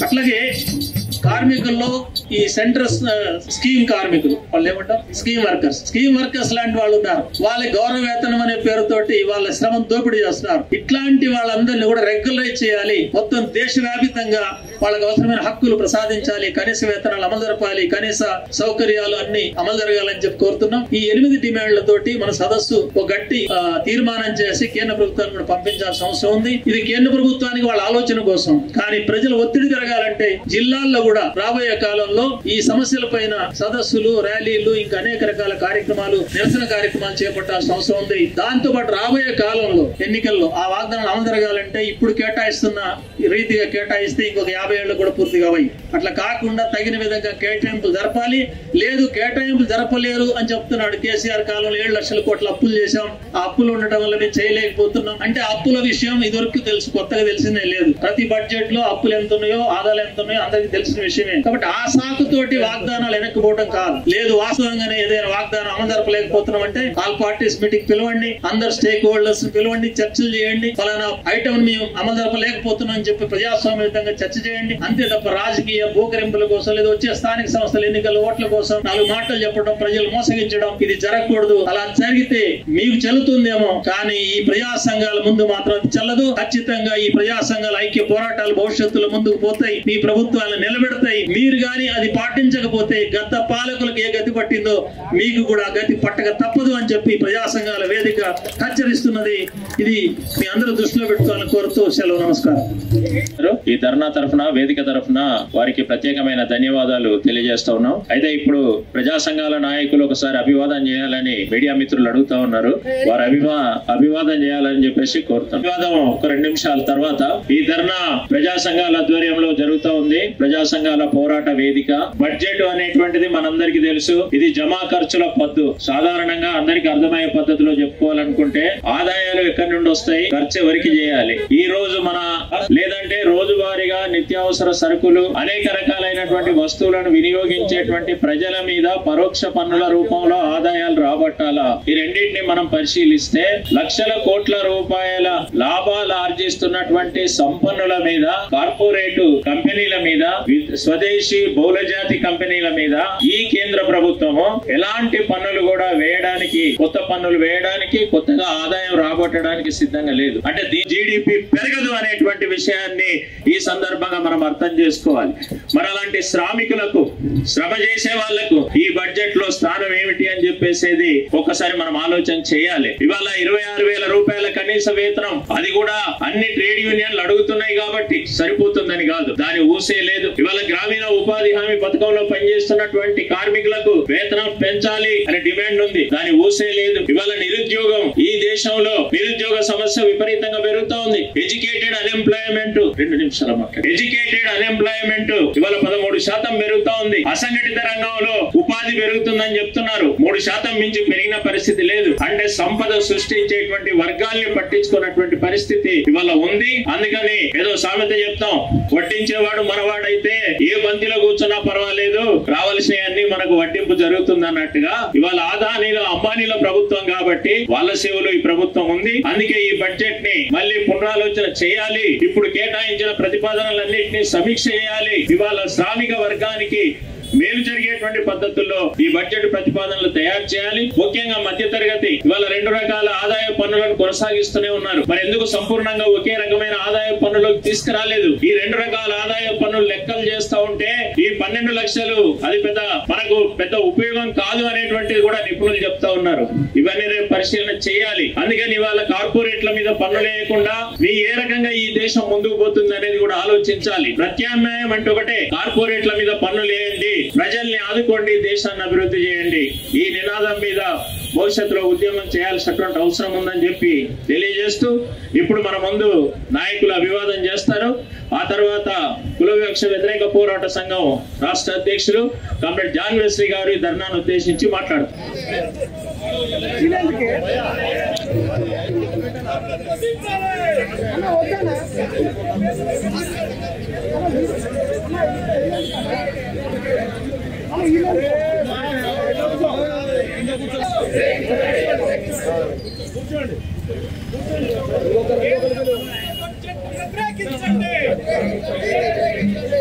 అట్లాగే కార్మికుల్లో ఈ సెంటర్ స్కీమ్ కార్మికులు వాళ్ళు ఏమంటారు స్కీమ్ వర్కర్స్ లాంటి వాళ్ళు ఉన్నారు. వాళ్ళ గౌరవ వేతనం అనే పేరుతోటి వాళ్ళ శ్రమం దోపిడీ చేస్తున్నారు. ఇట్లాంటి వాళ్ళందరినీ కూడా రెగ్యులరైజ్ చేయాలి. మొత్తం దేశవ్యాప్తంగా వాళ్ళకి అవసరమైన హక్కులు ప్రసాదించాలి. కనీస వేతనాలు అమలు జరపాలి. కనీస సౌకర్యాలు అన్ని అమలు జరగాలని చెప్పి కోరుతున్నాం. ఈ 8 డిమాండ్లతోటి మన సదస్సు ఒక గట్టి తీర్మానం చేసి కేంద్ర ప్రభుత్వానికి కూడా పంపించాల్సిన అవసరం ఉంది. ఇది కేంద్ర ప్రభుత్వానికి వాళ్ళ ఆలోచన కోసం. కానీ ప్రజల ఒత్తిడి జరగాలంటే జిల్లాల్లో కూడా రాబోయే కాలంలో ఈ సమస్యల పైన సదస్సులు, ర్యాలీలు, ఇంకా అనేక రకాల కార్యక్రమాలు, నిరసన కార్యక్రమాలు చేపట్టాల్సిన అవసరం ఉంది. దాంతో పాటు రాబోయే కాలంలో ఎన్నికల్లో ఆ వాగ్దానాలు అమలు జరగాలంటే ఇప్పుడు కేటాయిస్తున్న రీతిగా కేటాయిస్తే ఇంకొక 50 ఏళ్ళు కూడా పూర్తిగా అయ్యి అట్లా కాకుండా తగిన విధంగా కేటాయింపులు జరపాలి. లేదు కేటాయింపులు జరపలేరు అని చెప్తున్నాడు. కేసీఆర్ కాలంలో 7 లక్షల కోట్ల అప్పులు చేశాం. ఆ అప్పులు ఉండటం వల్ల మేము చేయలేకపోతున్నాం అంటే అప్పుల విషయం ఇదివరకు తెలుసు, కొత్తగా తెలిసిందే లేదు. ప్రతి బడ్జెట్ లో అప్పులు ఎంత ఉన్నాయో ఆదాయాలు ఎంత ఉన్నాయో అందరికి తెలిసిన విషయమే. కాబట్టి ఆ సాకుతోటి వాగ్దానాలు వెనక్కిపోవడం కాదు. లేదు వాస్తవంగానే ఏదైనా వాగ్దానం అమలు జరపలేకపోతున్నాం అంటే ఆల్ పార్టీస్ మీటింగ్ పిలవండి, అందరు స్టేక్ హోల్డర్స్ పిలవండి, చర్చలు చేయండి. ఫలానా ఐటమ్ మేము అమలు జరపలేకపోతున్నాం అని చెప్పి ప్రజాస్వామ్యంగా చర్చ చేయండి. అంతే తప్ప రాజకీయ భూకరింపుల కోసం లేదా వచ్చే స్థానిక సంస్థల ఎన్నికల ఓట్ల కోసం 4 మాటలు చెప్పడం, ప్రజలు మోసగించడం ఇది జరగకూడదు. అలా జరిగితే మీకు చెల్లుతుందేమో కానీ ఈ ప్రజా సంఘాల ముందు మాత్రం చెల్లదు. ఖచ్చితంగా ఈ ప్రజా సంఘాల ఐక్య పోరాటాలు భవిష్యత్తులో ముందుకు పోతాయి. మీ ప్రభుత్వాలను నిలబెడతాయి. మీరు గాని అది పాటించకపోతే గత పాలకులకు ఏ గతి పట్టిందో మీకు కూడా గతి పట్టక తప్పదు అని చెప్పి ప్రజా సంఘాల వేదిక హెచ్చరిస్తున్నది. ఇది మీ అందరూ దృష్టిలో పెట్టుకోవాలని కోరుతూ సెలవు. నమస్కారం. ఈ ధర్నా తరఫున, వేదిక తరఫున వారికి ప్రత్యేకమైన ధన్యవాదాలు తెలియజేస్తా ఉన్నాం. అయితే ఇప్పుడు ప్రజా సంఘాల నాయకులు ఒకసారి అభివాదం చేయాలని మీడియా మిత్రులు అడుగుతా ఉన్నారు. వారు అభివాదం చేయాలని చెప్పేసి కోరుతాం. అభివాదం ఒక 2 నిమిషాల తర్వాత. ఈ ధర్నా ప్రజా సంఘాల ఆధ్వర్యంలో జరుగుతూ ఉంది. ప్రజా సంఘాల పోరాట వేదిక. బడ్జెట్ అనేటువంటిది మనందరికీ తెలుసు. ఇది జమా ఖర్చుల పద్దు. సాధారణంగా అందరికి అర్థమయ్యే పద్ధతిలో చెప్పుకోవాలనుకుంటే ఆదాయాలు ఎక్కడి నుండి వస్తాయి, ఖర్చు ఎవరికి చేయాలి, ఈ రోజు మన లేదంటే రోజువారీగా నిత్యావసర సరుకులు అనేక రకాలైనటువంటి వస్తువులను వినియోగించేటువంటి ప్రజల మీద పరోక్ష పన్నుల రూపంలో ఆదాయాలు రాబట్టాలా, ఈ రెండింటిని మనం పరిశీలిస్తే లక్షల కోట్ల రూపాయల లాభాలు ఆర్జిస్తున్నటువంటి సంపన్నుల మీద, కార్పొరేటు కంపెనీల మీద, స్వదేశీ బహుళజాతి కంపెనీల మీద ఈ కేంద్ర ప్రభుత్వము ఎలాంటి పన్నులు కూడా వేయడానికి, కొత్త పన్నులు వేయడానికి, కొత్తగా ఆదాయం రాబట్టడానికి సిద్ధంగా లేదు. అంటే జీడిపి పెరగదు అనేటువంటి విషయాన్ని ఈ సందర్భంగా మనం అర్థం చేసుకోవాలి. మరి అలాంటి శ్రామికులకు, శ్రమ చేసే వాళ్లకు ఈ బడ్జెట్ లో స్థానం ఏమిటి అని చెప్పేసేది ఒక్కసారి మనం ఆలోచన చేయాలి. ఇవాళ 26,000 రూపాయల కనీస వేతనం, అది కూడా అన్ని ట్రేడ్ యూనియన్లు అడుగుతున్నాయి కాబట్టి సరిపోతుందని కాదు, దాని ఊసే లేదు. ఇవాళ గ్రామీణ ఉపాధి హామీ పథకంలో పనిచేస్తున్నటువంటి కార్మికులకు వేతనం పెంచాలి అనే డిమాండ్ ఉంది, దాని ఊసే లేదు. ఇవాళ నిరుద్యోగం, ఈ దేశంలో నిరుద్యోగ సమస్య విపరీతంగా పెరుగుతా ఉంది. ఎడ్యుకేటెడ్ అన్ఎంప్లాయ్మెంట్, 2 నిమిషాల మాట్లాడు. ఎడ్యుకేటెడ్ అన్ఎంప్లాయ్మెంట్ ఇవాళ 13% పెరుగుతా ఉంది. అసంఘటిత రంగంలో ఉపాధి పెరుగుతుందని చెప్తున్నారు, 3% మించి పెరిగిన పరిస్థితి లేదు. అంటే సంపద సృష్టించేటువంటి వర్గాల్ని పట్టించుకున్నటువంటి పరిస్థితి ఇవాళ ఉంది. అందుకని ఏదో సామెత చెప్తాం, వడ్డించేవాడు మనవాడైతే ఏ బంతిలో కూర్చున్నా పర్వాలేదు, రావాల్సినవన్నీ మనకు వడ్డింపు జరుగుతుంది అన్నట్టుగా ఇవాళ ఆదానీల అంబానీల ప్రభుత్వం కాబట్టి వాళ్ళ సేవలు ఈ ప్రభుత్వం ఉంది. అందుకే ఈ బడ్జెట్ ని మళ్ళీ పునరాలోచన చేయాలి. ఇప్పుడు కేటాయించిన ప్రతిపాదనలన్నింటినీ సమీక్ష చేయాలి. ఇవాళ శ్రామిక వర్గానికి మేలు జరిగేటువంటి పద్ధతుల్లో ఈ బడ్జెట్ ప్రతిపాదనలు తయారు చేయాలి. ముఖ్యంగా మధ్య తరగతి ఇవాళ 2 రకాల ఆదాయ పన్నులను కొనసాగిస్తూనే ఉన్నారు. మరి ఎందుకు సంపూర్ణంగా ఒకే రకమైన ఆదాయ పన్నులోకి తీసుకురాలేదు? ఈ 2 రకాల ఆదాయ పన్నులు లెక్కలు చేస్తా ఉంటే ఈ 12 లక్షలు అది మనకు పెద్ద ఉపయోగం కాదు అనేటువంటిది కూడా నిపుణులు చెప్తా ఉన్నారు. ఇవన్నీ రేపు పరిశీలన చేయాలి. అందుకని ఇవాళ కార్పొరేట్ల మీద పన్నులు వేయకుండా ఏ రకంగా ఈ దేశం ముందుకు పోతుంది అనేది కూడా ఆలోచించాలి. ప్రత్యామ్నాయం అంటే ఒకటే, కార్పొరేట్ల మీద పన్నులు వేయండి, ప్రజల్ని ఆదుకోండి, దేశాన్ని అభివృద్ధి చేయండి. ఈ నినాదం మీద భవిష్యత్తులో ఉద్యమం చేయాల్సినటువంటి అవసరం ఉందని చెప్పి తెలియజేస్తూ ఇప్పుడు మన ముందు నాయకులు అభివాదం చేస్తారు. ఆ తర్వాత కుల వివక్ష వ్యతిరేక పోరాట సంఘం రాష్ట్ర అధ్యక్షులు కామ్రేడ్ జాన్ వెస్లీ గారు ఈ ధర్నాను ఉద్దేశించి మాట్లాడుతారు.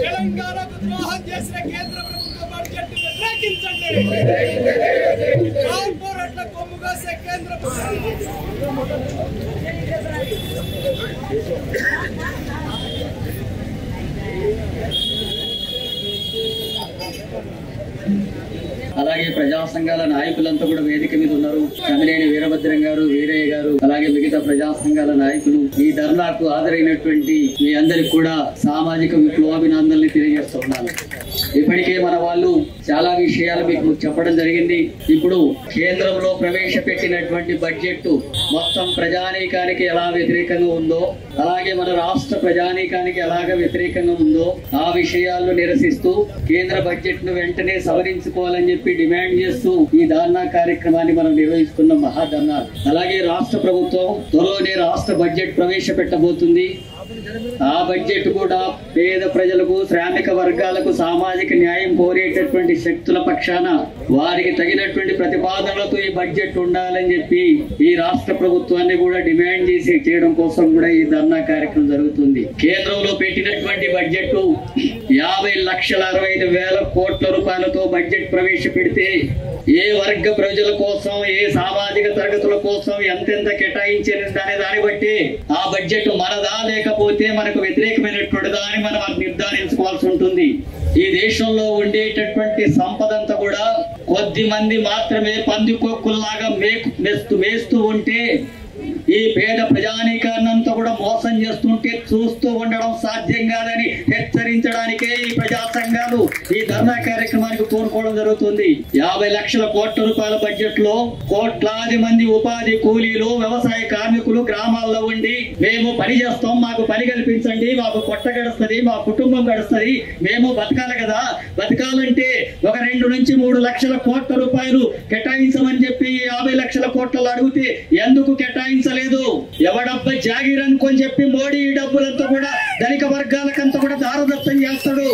తెలంగాణకు ద్రోహం చేసిన కేంద్ర ప్రభుత్వ బడ్జెట్ వ్యతిరేకించండి. కార్పొరేట్ల కొమ్ము కాసే కేంద్ర అలాగే ప్రజా సంఘాల నాయకులంతా కూడా వేదిక మీద ఉన్నారు. చంద్రేని వీరభద్రం గారు, వీరయ్య గారు, అలాగే మిగతా ప్రజా సంఘాల నాయకులు, ఈ ధర్నాకు హాజరైనటువంటి మీ అందరికి కూడా సామాజిక విప్లవాభినందనలు తెలియజేస్తున్నాను. ఇప్పటికే మన వాళ్ళు చాలా విషయాలు మీకు చెప్పడం జరిగింది. ఇప్పుడు కేంద్రంలో ప్రవేశపెట్టినటువంటి బడ్జెట్ మొత్తం ప్రజానీకానికి ఎలా వ్యతిరేకంగా ఉందో, అలాగే మన రాష్ట్ర ప్రజానీకానికి ఎలాగ వ్యతిరేకంగా ఉందో ఆ విషయాలను నిరసిస్తూ కేంద్ర బడ్జెట్ ను వెంటనే సవరించుకోవాలని చెప్పి డిమాండ్ చేస్తూ ఈ ధర్నా కార్యక్రమాన్ని మనం నిర్వహిస్తున్న మహాధర్నా. అలాగే రాష్ట్ర ప్రభుత్వం త్వరలోనే రాష్ట్ర బడ్జెట్ ప్రవేశపెట్టబోతుంది. ఆ బడ్జెట్ కూడా పేద ప్రజలకు, శ్రామిక వర్గాలకు సామాజిక న్యాయం కోరేటటువంటి శక్తుల పక్షాన వారికి తగినటువంటి ప్రతిపాదనలతో ఈ బడ్జెట్ ఉండాలని చెప్పి ఈ రాష్ట్ర ప్రభుత్వాన్ని కూడా డిమాండ్ చేసి చేయడం కోసం కూడా ఈ ధర్నా కార్యక్రమం జరుగుతుంది. కేంద్రంలో పెట్టినటువంటి బడ్జెట్ 50,65,000 కోట్ల రూపాయలతో బడ్జెట్ ప్రవేశపెడితే ఏ వర్గ ప్రజల కోసం, ఏ సామాజిక తరగతుల కోసం ఎంతెంత కేటాయించారు దాన్ని బట్టి ఆ బడ్జెట్ మనదా లేకపోతే మనకు వ్యతిరేకమైనటువంటిదా అని మనం నిర్ధారించుకోవాల్సి ఉంటుంది. ఈ దేశంలో ఉండేటటువంటి సంపద అంతా కూడా కొద్ది మంది మాత్రమే పందికొక్కుల్లాగా మేస్తూ ఉంటే ఈ పేద ప్రజానీకాన్నంతా కూడా మోసం చేస్తుంటే చూస్తూ ఉండడం సాధ్యం కాదని హెచ్చరించడానికే ఈ ప్రజా సంఘాలు ఈ ధర్నా కార్యక్రమానికి కోరుకోవడం జరుగుతుంది. 50 లక్షల కోట్ల రూపాయల బడ్జెట్ లో కోట్లాది మంది ఉపాధి కూలీలు, వ్యవసాయ కార్మికులు గ్రామాల్లో ఉండి మేము పని చేస్తాం, మాకు పని కల్పించండి, మాకు పొట్ట గడుస్తుంది, మా కుటుంబం గడుస్తుంది, మేము బతకాలి కదా, బతకాలంటే ఒక 2 నుంచి 3 లక్షల కోట్ల రూపాయలు కేటాయించమని చెప్పి 50 లక్షల కోట్లలో అడిగితే ఎందుకు కేటాయించలేదు? ఎవడబ్బా జాగీర్ అనుకొని చెప్పి మోడీ ఈ డబ్బులంతా కూడా ధనిక వర్గాలకంతా కూడా దారదత్తం చేస్తాడు.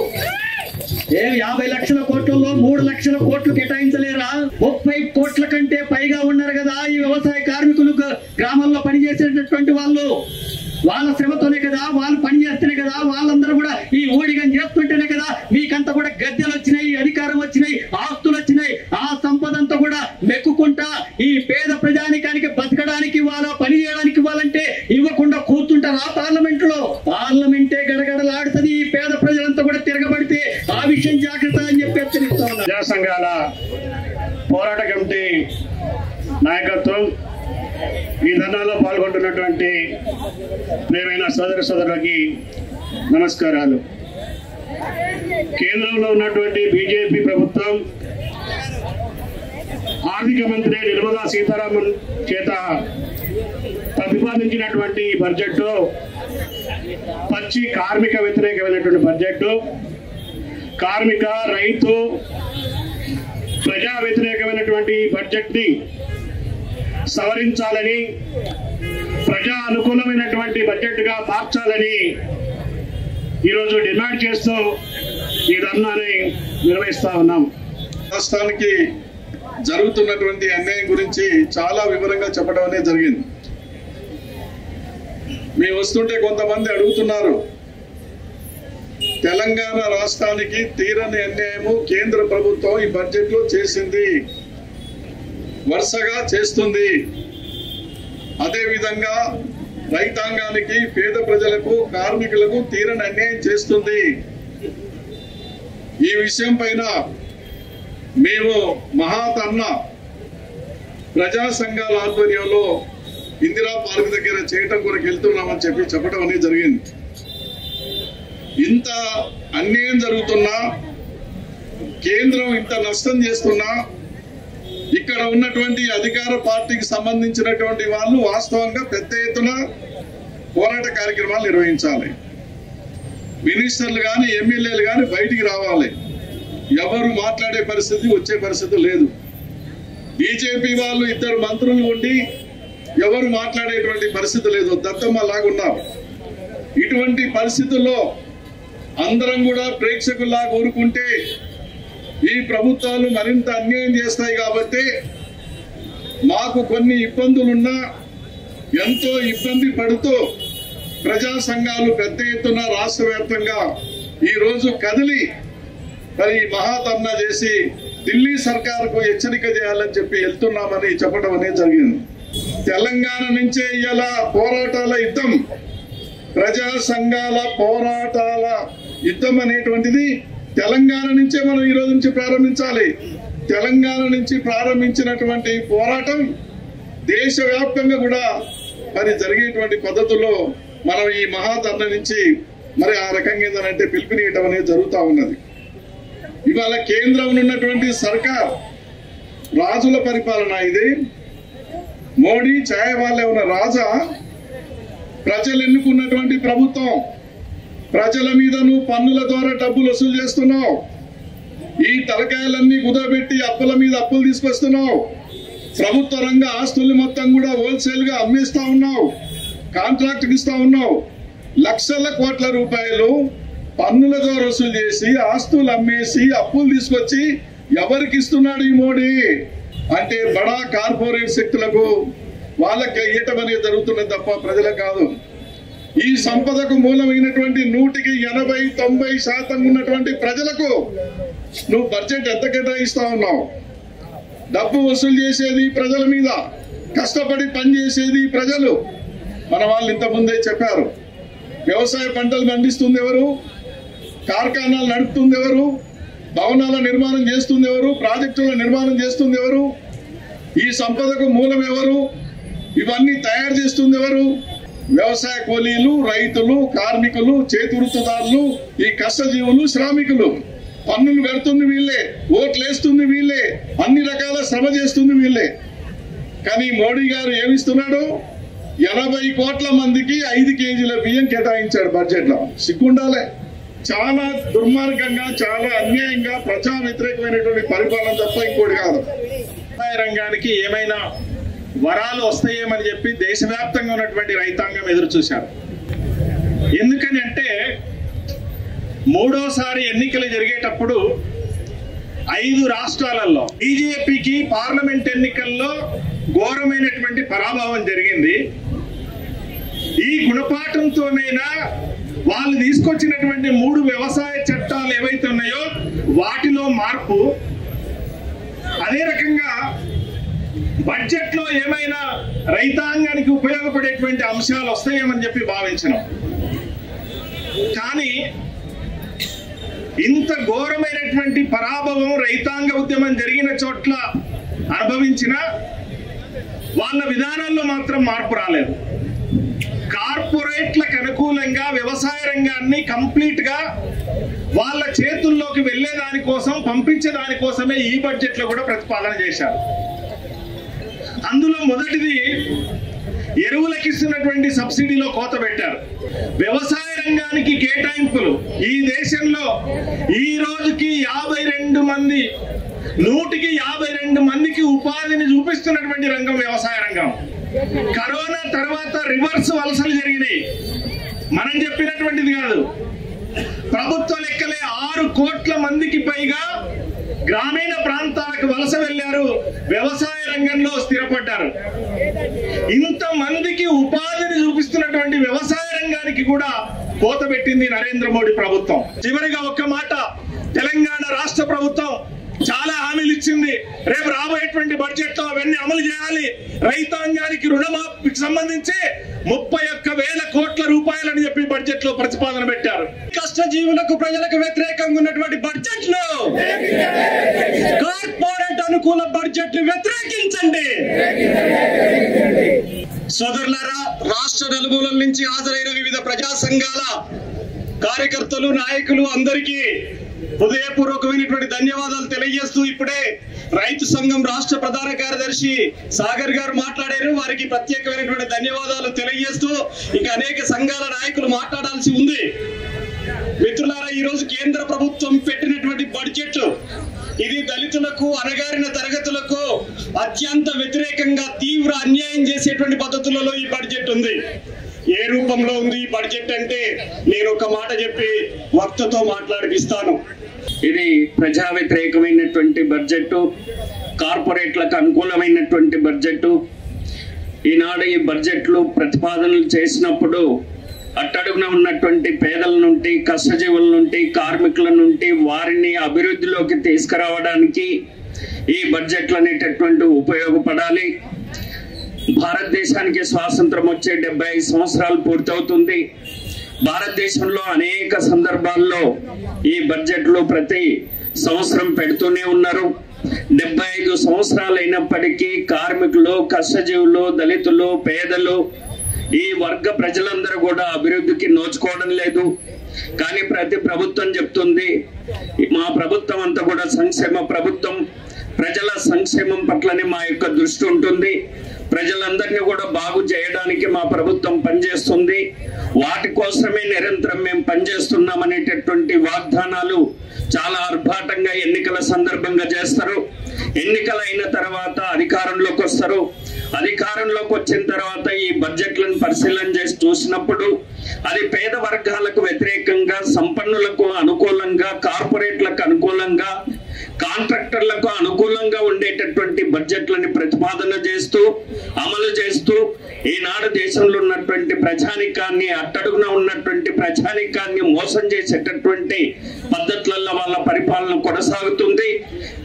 50 లక్షల కోట్లలో 3 లక్షల కోట్లు కేటాయించలేరా? 30 కోట్ల కంటే పైగా ఉన్నారు కదా ఈ వ్యవసాయ కార్మికులు, గ్రామాల్లో పనిచేసేటటువంటి వాళ్ళు. వాళ్ళ శ్రమతోనే కదా, వాళ్ళు పని చేస్తేనే కదా, వాళ్ళందరూ కూడా ఈ ఊడిగం చేస్తుంటేనే కదా మీకంతా కూడా గద్దెలు వచ్చినాయి, అధికారం వచ్చినాయి, ఆస్తులు వచ్చినాయి. ఆ సంపద అంతా కూడా మెక్కుకుంటా ఈ పేద ప్రజానికానికి బతకడానికి, వాళ్ళ పని చేయడానికి ఇవ్వాలంటే ఇవ్వకుండా కూర్చుంటారా? పార్లమెంటే గడగడలాడుతుంది. ఈ పేద ప్రజలంతా కూడా తిరగబడితే ఆ విషయం జాగ్రత్త అని చెప్పి హెచ్చరిస్తా ఉన్నారు. ప్రజా సంఘాల పోరాట కమిటీ నాయకత్వం ఈ ధర్నాలో పాల్గొంటున్నటువంటి ప్రియమైన సోదరులకి నమస్కారాలు. కేంద్రంలో ఉన్నటువంటి బీజేపీ ప్రభుత్వం ఆర్థిక మంత్రి నిర్మలా సీతారామన్ చేత ప్రతిపాదించినటువంటి బడ్జెట్ పచ్చి కార్మిక వ్యతిరేకమైనటువంటి బడ్జెట్, కార్మిక, రైతు, ప్రజా వ్యతిరేకమైనటువంటి బడ్జెట్ ని సవరించాలని, ప్రజా అనుకూలమైనటువంటి బడ్జెట్ గా మార్చాలని ఈరోజు డిమాండ్ చేస్తూ ఈ ధర్నాని నిర్వహిస్తా ఉన్నాం. రాష్ట్రానికి జరుగుతున్నటువంటి అన్యాయం గురించి చాలా వివరంగా చెప్పడం అనేది జరిగింది. మేము వస్తుంటే కొంతమంది అడుగుతున్నారు, తెలంగాణ రాష్ట్రానికి తీరని అన్యాయము కేంద్ర ప్రభుత్వం ఈ బడ్జెట్ లో చేసింది, వరుసగా చేస్తుంది. అదేవిధంగా రైతాంగానికి, పేద ప్రజలకు, కార్మికులకు తీరని అన్యాయం చేస్తుంది. ఈ విషయం పైన మేము మహాధర్నా ప్రజా సంఘాల ఆధ్వర్యంలో ఇందిరా పార్క్ దగ్గర చేయటం కొరకు వెళ్తున్నామని చెప్పడం అనేది జరిగింది. ఇంత అన్యాయం జరుగుతున్నా, కేంద్రం ఇంత నష్టం చేస్తున్నా, ఇక్కడ ఉన్నటువంటి అధికార పార్టీకి సంబంధించినటువంటి వాళ్ళు వాస్తవంగా పెద్ద ఎత్తున పోరాట కార్యక్రమాలు నిర్వహించాలి. మినిస్టర్లు కానీ, ఎమ్మెల్యేలు కానీ బయటికి రావాలి. ఎవరు మాట్లాడే పరిస్థితి, వచ్చే పరిస్థితి లేదు. బీజేపీ వాళ్ళు 2 మంత్రులు ఉండి ఎవరు మాట్లాడేటువంటి పరిస్థితి లేదు, దత్తమ్మ లాగున్నారు. ఇటువంటి పరిస్థితుల్లో అందరం కూడా ప్రేక్షకుల్లా కోరుకుంటే ఈ ప్రభుత్వాలు మరింత అన్యాయం చేస్తాయి. కాబట్టి మాకు కొన్ని ఇబ్బందులున్నా ఎంతో ఇబ్బంది పడుతూ ప్రజా సంఘాలు పెద్ద ఎత్తున రాష్ట్ర వ్యాప్తంగా ఈ రోజు కదిలి మరి మహాధర్నా చేసి ఢిల్లీ సర్కారుకు హెచ్చరిక చేయాలని చెప్పి వెళ్తున్నామని చెప్పడం అనేది జరిగింది. తెలంగాణ నుంచే ఇలా పోరాటాల యుద్ధం, ప్రజా సంఘాల పోరాటాల యుద్ధం అనేటువంటిది తెలంగాణ నుంచే మనం ఈ రోజు నుంచి ప్రారంభించాలి. తెలంగాణ నుంచి ప్రారంభించినటువంటి పోరాటం దేశవ్యాప్తంగా కూడా మరి జరిగేటువంటి పద్ధతుల్లో మనం ఈ మహాధర్నా నుంచి మరి ఆ రకంగా ఏంటంటే పిలుపునియటం అనేది జరుగుతూ ఉన్నది. ఇవాళ కేంద్రంలో ఉన్నటువంటి సర్కార్ రాజుల పరిపాలన ఇది. మోడీ ఛాయ వాళ్ళే ఉన్న రాజా, ప్రజలు ఎన్నుకున్నటువంటి ప్రభుత్వం. ప్రజల మీద నువ్వు పన్నుల ద్వారా డబ్బులు వసూలు చేస్తున్నావు. ఈ తలకాయలన్నీ కుదరబెట్టి అప్పుల మీద అప్పులు తీసుకొస్తున్నావు. ప్రభుత్వ రంగ ఆస్తులు మొత్తం కూడా హోల్సేల్ గా అమ్మేస్తా ఉన్నావు, కాంట్రాక్ట్ ఇస్తా ఉన్నావు. లక్షల కోట్ల రూపాయలు పన్నుల ద్వారా వసూలు చేసి ఆస్తులు అమ్మేసి అప్పులు తీసుకొచ్చి ఎవరికి ఇస్తున్నాడు ఈ మోడీ అంటే బడా కార్పొరేట్ శక్తులకు వాళ్ళకి ఇయ్యటం అనేది జరుగుతున్నది తప్ప ప్రజలకు కాదు. ఈ సంపదకు మూలమైనటువంటి 100-90% ఉన్నటువంటి ప్రజలకు నువ్వు బడ్జెట్ ఎంత కేటాయిస్తా ఉన్నావు? డబ్బు వసూలు చేసేది ప్రజల మీద, కష్టపడి పనిచేసేది ప్రజలు. మన వాళ్ళు ఇంతకుముందే చెప్పారు, వ్యవసాయ పంటలు పండిస్తుంది ఎవరు? కార్ఖానాలు నడుపుతుంది ఎవరు? భవనాల నిర్మాణం చేస్తుంది ఎవరు? ప్రాజెక్టుల నిర్మాణం చేస్తుంది ఎవరు? ఈ సంపదకు మూలం ఎవరు? ఇవన్నీ తయారు చేస్తుంది ఎవరు? వ్యవసాయ కూలీలు, రైతులు, కార్మికులు, చేతివృత్తిదారులు, ఈ కష్టజీవులు, శ్రామికులు. పన్నులు కడుతుంది వీళ్ళే, ఓట్లు వేస్తుంది వీళ్ళే, అన్ని రకాల శ్రమ చేస్తుంది వీళ్ళే. కానీ మోడీ గారు ఏమిస్తున్నాడు? 80 కోట్ల మందికి 5 కేజీల బియ్యం కేటాయించాడు బడ్జెట్ లో. సిగ్గుండాలే. చాలా దుర్మార్గంగా, చాలా అన్యాయంగా, ప్రజా వ్యతిరేకమైనటువంటి పరిపాలన తప్ప ఇంకోటి కాదు. వ్యవసాయ రంగానికి ఏమైనా వరాలు వస్తాయేమని చెప్పి దేశవ్యాప్తంగా ఉన్నటువంటి రైతాంగం ఎదురు చూశారు. ఎందుకని అంటే మూడోసారి ఎన్నికలు జరిగేటప్పుడు 5 రాష్ట్రాలలో బీజేపీకి పార్లమెంట్ ఎన్నికల్లో ఘోరమైనటువంటి పరాభవం జరిగింది. ఈ గుణపాఠంతోనైనా వాళ్ళు తీసుకొచ్చినటువంటి 3 వ్యవసాయ చట్టాలు ఏవైతే ఉన్నాయో వాటిలో మార్పు, అదే రకంగా బడ్జెట్ లో ఏమైనా రైతాంగానికి ఉపయోగపడేటువంటి అంశాలు వస్తాయేమని చెప్పి భావించినాం. కానీ ఇంత ఘోరమైనటువంటి పరాభవం రైతాంగ ఉద్యమం జరిగిన చోట్ల అనుభవించిన వాళ్ళ విధానాల్లో మాత్రం మార్పు రాలేదు. కార్పొరేట్లకు అనుకూలంగా వ్యవసాయ రంగాన్ని కంప్లీట్ గా వాళ్ళ చేతుల్లోకి వెళ్లే దానికోసం, పంపించే దానికోసమే ఈ బడ్జెట్ లో కూడా ప్రతిపాదన చేశారు. అందులో మొదటిది ఎరువులకు ఇస్తున్నటువంటి సబ్సిడీలో కోత పెట్టారు. వ్యవసాయ రంగానికి కేటాయింపులు ఈ దేశంలో ఈ రోజుకి 52 మంది, 152 మందికి ఉపాధిని చూపిస్తున్నటువంటి రంగం వ్యవసాయ రంగం. కరోనా తర్వాత రివర్స్ వలసలు జరిగినాయి. మనం చెప్పినటువంటిది కాదు, ప్రభుత్వ లెక్కలే 6 కోట్ల మందికి పైగా గ్రామీణ ప్రాంతాలకు వలస వెళ్లారు, వ్యవసాయ రంగంలో స్థిరపడ్డారు. ఇంత మందికి ఉపాధిని చూపిస్తున్నటువంటి వ్యవసాయ రంగానికి కూడా కోత పెట్టింది నరేంద్ర మోడీ ప్రభుత్వం. చివరిగా ఒక్క మాట, తెలంగాణ రాష్ట్ర ప్రభుత్వం చాలా హామీలు ఇచ్చింది. రేపు రాబోయేటువంటి బడ్జెట్ లో అవన్నీ అమలు చేయాలి. రైతాంగానికి రుణమాఫీకి సంబంధించి 31,000 కోట్ల రూపాయలని చెప్పి బడ్జెట్ లో ప్రతిపాదన పెట్టారు. కష్టజీవులకు, ప్రజలకు వ్యతిరేకంగా ఉన్నటువంటి బడ్జెట్ లో కార్పొరేట్ అనుకూల బడ్జెట్ ని వ్యతిరేకించండి. సోదరులారా, రాష్ట్ర నలుమూలల నుంచి హాజరైన వివిధ ప్రజా సంఘాల కార్యకర్తలు, నాయకులు అందరికీ హృదయపూర్వకమైనటువంటి ధన్యవాదాలు తెలియజేస్తూ, ఇప్పుడే రైతు సంఘం రాష్ట్ర ప్రధాన కార్యదర్శి సాగర్ గారు మాట్లాడారు. వారికి ప్రత్యేకమైనటువంటి ధన్యవాదాలు తెలియజేస్తూ ఇంకా అనేక సంఘాల నాయకులు మాట్లాడాల్సి ఉంది. మిత్రులారా, ఈ రోజు కేంద్ర ప్రభుత్వం పెట్టినటువంటి బడ్జెట్ ఇది దళితులకు, అణగారిన తరగతులకు అత్యంత వ్యతిరేకంగా తీవ్ర అన్యాయం చేసేటువంటి పద్ధతులలో ఈ బడ్జెట్ ఉంది. ఏ రూపంలో ఉంది ఈ బడ్జెట్ అంటే నేను ఒక మాట చెప్పి వక్తతో మాట్లాడిపిస్తాను. ఇది ప్రజా వ్యతిరేకమైనటువంటి బడ్జెట్, కార్పొరేట్లకు అనుకూలమైనటువంటి బడ్జెట్. ఈనాడు ఈ బడ్జెట్లు ప్రతిపాదనలు చేసినప్పుడు అట్టడుగున ఉన్నటువంటి పేదల నుండి, కష్టజీవుల నుండి, కార్మికుల నుండి వారిని అభివృద్ధిలోకి తీసుకురావడానికి ఈ బడ్జెట్లు అనేటటువంటి ఉపయోగపడాలి. భారతదేశానికి స్వాతంత్రం వచ్చే 75 సంవత్సరాలు పూర్తవుతుంది. భారతదేశంలో అనేక సందర్భాల్లో ఈ బడ్జెట్లు ప్రతి సంవత్సరం పెడుతూనే ఉన్నారు. 75 సంవత్సరాలు అయినప్పటికీ కార్మికులు, కష్టజీవులు, దళితులు, పేదలు, ఈ వర్గ ప్రజలందరూ కూడా అభివృద్ధికి నోచుకోవడం లేదు. కానీ ప్రతి ప్రభుత్వం చెప్తుంది మా ప్రభుత్వం అంతా కూడా సంక్షేమ ప్రభుత్వం, ప్రజల సంక్షేమం పట్లనే మా యొక్క దృష్టి ఉంటుంది, ప్రజలందరినీ కూడా బాగు చేయడానికి మా ప్రభుత్వం పనిచేస్తుంది, వాటి కోసమే నిరంతరం మేము పనిచేస్తున్నాం అనేటటువంటి వాగ్దానాలు చాలా ఆర్భాటంగా ఎన్నికల సందర్భంగా చేస్తారు. ఎన్నికలు అయిన తర్వాత అధికారంలోకి వస్తారు. అధికారంలోకి వచ్చిన తర్వాత ఈ బడ్జెట్లను పరిశీలన చేసి చూసినప్పుడు అది పేద వర్గాలకు వ్యతిరేకంగా, సంపన్నులకు అనుకూలంగా, కార్పొరేట్లకు అనుకూలంగా, కాంట్రాక్టర్లకు అనుకూలంగా ఉండేటటువంటి బడ్జెట్లని ప్రతిపాదన చేస్తూ అమలు చేస్తూ ఈనాడు దేశంలో ఉన్నటువంటి ప్రజానికాన్ని, అట్టడుగున ఉన్నటువంటి ప్రజానికాన్ని మోసం చేసేటటువంటి పద్ధతులలో వాళ్ళ పరిపాలన కొనసాగుతుంది.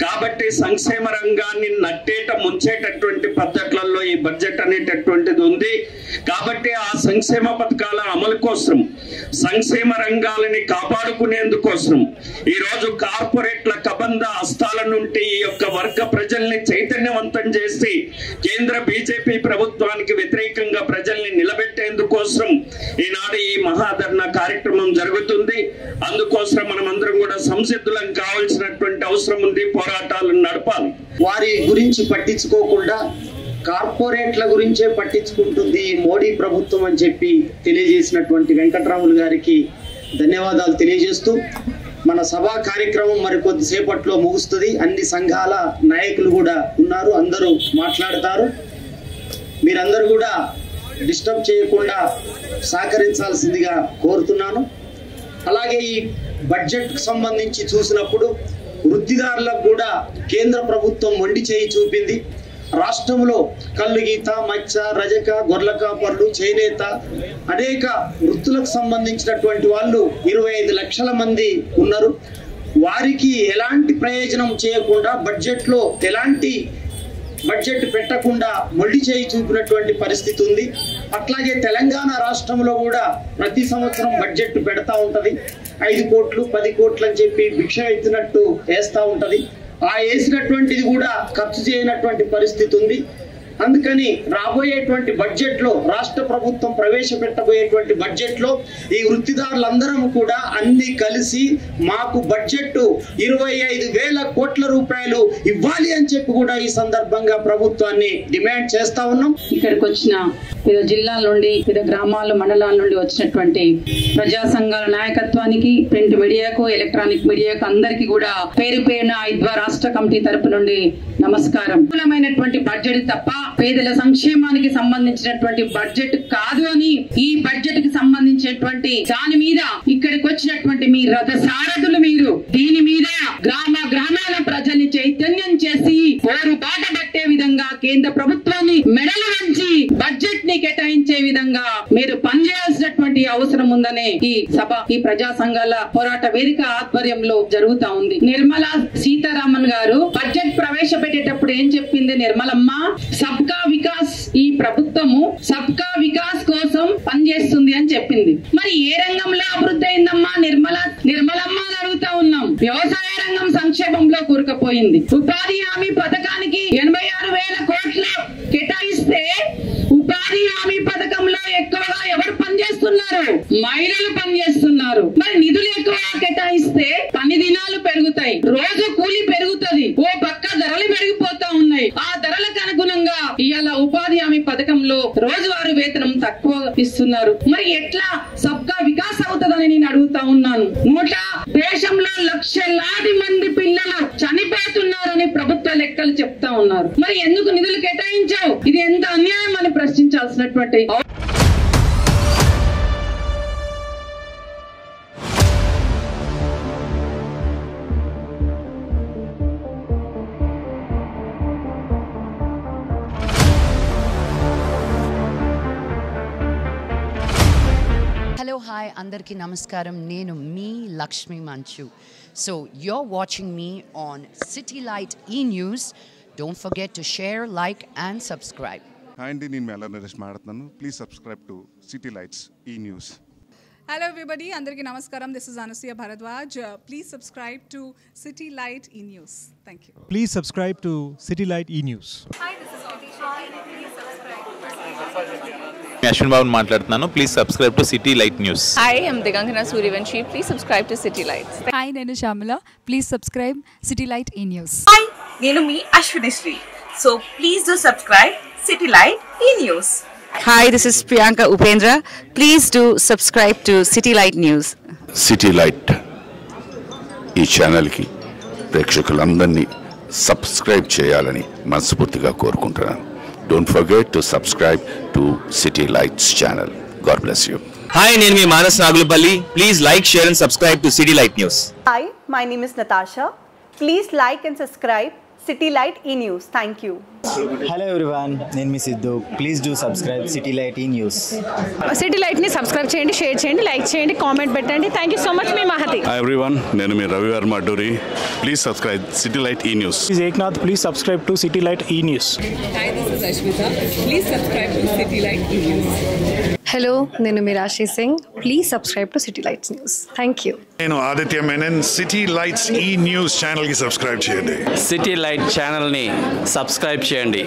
కాబట్టి సంక్షేమ రంగాన్ని నట్టేట ముంచేటటువంటి పద్ధతులలో ఈ బడ్జెట్ అనేటటువంటిది ఉంది. కాబట్టి ఆ సంక్షేమ పథకాల అమలు కోసం, సంక్షేమ రంగాలని కాపాడుకునేందుకోసం ఈ రోజు కార్పొరేట్ల కబంధ హస్తాల నుండి ఈ యొక్క వర్గ ప్రజల్ని చైతన్యవంతం చేసి కేంద్ర బీజేపీ ప్రభుత్వానికి వ్యతిరేకంగా ప్రజల్ని నిలబెట్టేందుకోసం ఈనాడు ఈ మహాధర్నా కార్యక్రమం జరుగుతుంది. అందుకోసం మనం అందరం కూడా సంసిద్ధులం కావాల్సినటువంటి అవసరం ఉంది. పోరాటాలను నడపాలి. వారి గురించి పట్టించుకోకుండా కార్పొరేట్ల గురించే పట్టించుకుంటుంది మోడీ ప్రభుత్వం అని చెప్పి తెలియజేసినటువంటి వెంకట్రాములు గారికి ధన్యవాదాలు తెలియజేస్తూ మన సభా కార్యక్రమం మరి కొద్దిసేపట్లో ముగుస్తుంది. అన్ని సంఘాల నాయకులు కూడా ఉన్నారు, అందరూ మాట్లాడతారు. మీరందరూ కూడా డిస్టర్బ్ చేయకుండా సహకరించాల్సిందిగా కోరుతున్నాను. అలాగే ఈ బడ్జెట్కు సంబంధించి చూసినప్పుడు వృత్తిదారులకు కూడా కేంద్ర ప్రభుత్వం మొండి చేయి చూపింది. రాష్ట్రంలో కళ్ళు గీత, మచ్చ, రజక, గొర్రెల కాపర్లు, చేనేత అనేక వృత్తులకు సంబంధించినటువంటి వాళ్ళు 25 లక్షల మంది ఉన్నారు. వారికి ఎలాంటి ప్రయోజనం చేయకుండా బడ్జెట్లో ఎలాంటి బడ్జెట్ పెట్టకుండా మొండి చేయి చూపినటువంటి పరిస్థితి ఉంది. అట్లాగే తెలంగాణ రాష్ట్రంలో కూడా ప్రతి సంవత్సరం బడ్జెట్ పెడతా ఉంటది. 5 కోట్లు 10 కోట్లు అని చెప్పి భిక్ష ఎత్తినట్టు వేస్తూ ఉంటది. ఆ వేసినటువంటిది కూడా ఖర్చు చేయనటువంటి పరిస్థితి ఉంది. అందుకని రాబోయేటువంటి బడ్జెట్ లో రాష్ట్ర ప్రభుత్వం ప్రవేశపెట్టబోయేటువంటి బడ్జెట్ లో ఈ వృత్తిదారులందరం కూడా అన్ని కలిసి మాకు బడ్జెట్ 25,000 కోట్ల రూపాయలు ఇవ్వాలి అని చెప్పి కూడా ఈ సందర్భంగా ప్రభుత్వాన్ని డిమాండ్ చేస్తా ఉన్నాం. ఇక్కడికి వచ్చిన వివిధ జిల్లాల నుండి, వివిధ గ్రామాల, మండలాల నుండి వచ్చినటువంటి ప్రజా సంఘాల నాయకత్వానికి, ప్రింట్ మీడియాకు, ఎలక్ట్రానిక్ మీడియాకు అందరికీ కూడా పేరు పేరున ఐద్వా రాష్ట్ర కమిటీ తరపు నుండి నమస్కారం. అనుకూలమైనటువంటి బడ్జెట్ తప్ప పేదల సంక్షేమానికి సంబంధించినటువంటి బడ్జెట్ కాదు అని ఈ బడ్జెట్ కి సంబంధించినటువంటి దాని మీద ఇక్కడికి వచ్చినటువంటి మీ రథ సారథులు మీరు దీని మీద గ్రామాల ప్రజల్ని చైతన్యం చేసి ఓరు బాట పట్టే విధంగా కేంద్ర ప్రభుత్వాన్ని మెడలు వంచి బడ్జెట్ ని కేటాయించే విధంగా మీరు పనిచేయాల్సినటువంటి అవసరం ఉందనే ఈ సభ, ఈ ప్రజా సంఘాల పోరాట వేదిక ఆధ్వర్యంలో జరుగుతా ఉంది. నిర్మలా సీతారామన్ గారు బడ్జెట్ ప్రవేశపెట్టేటప్పుడు ఏం చెప్పింది? నిర్మలమ్మ, సబ్కా వికాస్, ఈ ప్రభుత్వము సబ్కా వికాస్ కోసం పనిచేస్తుంది అని చెప్పింది. మరి ఏ రంగంలో అభివృద్ధి అయిందమ్మా నిర్మలమ్మ అని అడుగుతా ఉన్నాం. వ్యవసాయ రంగం సంక్షేమంలో కూరుకుపోయింది. ఉపాధి హామీ పథకానికి 86,000 కోట్లు కేటాయిస్తే ఉపాధి హామీ పథకంలో ఎక్కువగా ఎవరు పనిచేస్తున్నారు? మహిళలు పనిచేస్తున్నారు. మరి నిధులు ఎక్కువ కేటాయిస్తే పని దినాలు పెరుగుతాయి, రోజు కూలి పెరుగుతుంది, ఓ పక్క ధరలు పెరిగిపోతా ఉన్నాయి. ఆ ధరలకు అనుగుణంగా ఇవాళ ఉపాధి హామీ పథకంలో రోజువారీ వేతనం తక్కువ ఇస్తున్నారు. మరి ఎట్లా సబ్కా వికాస్ అవుతుందని నేను అడుగుతా ఉన్నాను. దేశంలో లక్షలాది మంది పిల్లలు చనిపోతున్నారని ప్రభుత్వ లెక్కలు చెప్తా ఉన్నారు. మరి ఎందుకు నిధులు కేటాయించావు? ఇది ఎంత అన్యాయం అని ప్రశ్నించాల్సినటువంటి Hello, hi, andarki namaskaram. Nenu me Lakshmi Manchu. So you're watching me on City Light E-News. Don't forget to share, like and subscribe. Hi అండి, నేను మేళ నరేష్ మాట్లాడుతున్నాను. Please subscribe to City Lights E news. Hello everybody, Andarki Namaskaram. This is Anasuya Bharadwaj. Please subscribe to City Light E-News. Thank you. Please subscribe to City Light E-News. Hi, this is Katisha. Please subscribe to Ashwin Babu మాట్లాడుతున్నాను. Please subscribe to City Light News. Hi, I'm Digangana Suryavanshi. Please subscribe to City Lights. Hi, nenu Shamila. Please subscribe City Light E-News. Hi, nenu me Ashwini. So please do subscribe City Light E-News. Hi, this is Priyanka Upendra. Please do subscribe to City Light News. City Light ఈ ఛానల్కి ప్రేక్షకులందరినీ subscribe చేయాలని మనస్ఫూర్తిగా కోరుకుంటున్నాను. Don't forget to subscribe to City Lights channel. God bless you. Hi, నేను మీ Manas Nagulapalli. Please like, share and subscribe to City Light News. Hi, my name is Natasha. Please like and subscribe City Light E-News. Thank you. Hello everyone, నేను మీ Siddhu. Please do subscribe City Light E News. City Light ని subscribe చేయండి, share చేయండి, like చేయండి, comment పెట్టండి. Thank you so much. మీ Mahathi. Hi everyone, నేను మీ Ravivarma Adduri. Please subscribe City Light E News. Eknath. Please subscribe to City Light E News. Hi, this is Ashwitha. Please subscribe to City Light E News. Hello, నేను Meerashi Singh. Please subscribe to City Lights News. Thank you. నేను Aditya Menon. City Lights E News ఛానల్కి subscribe చేయండి. City Light ఛానల్ని subscribe చేయండి.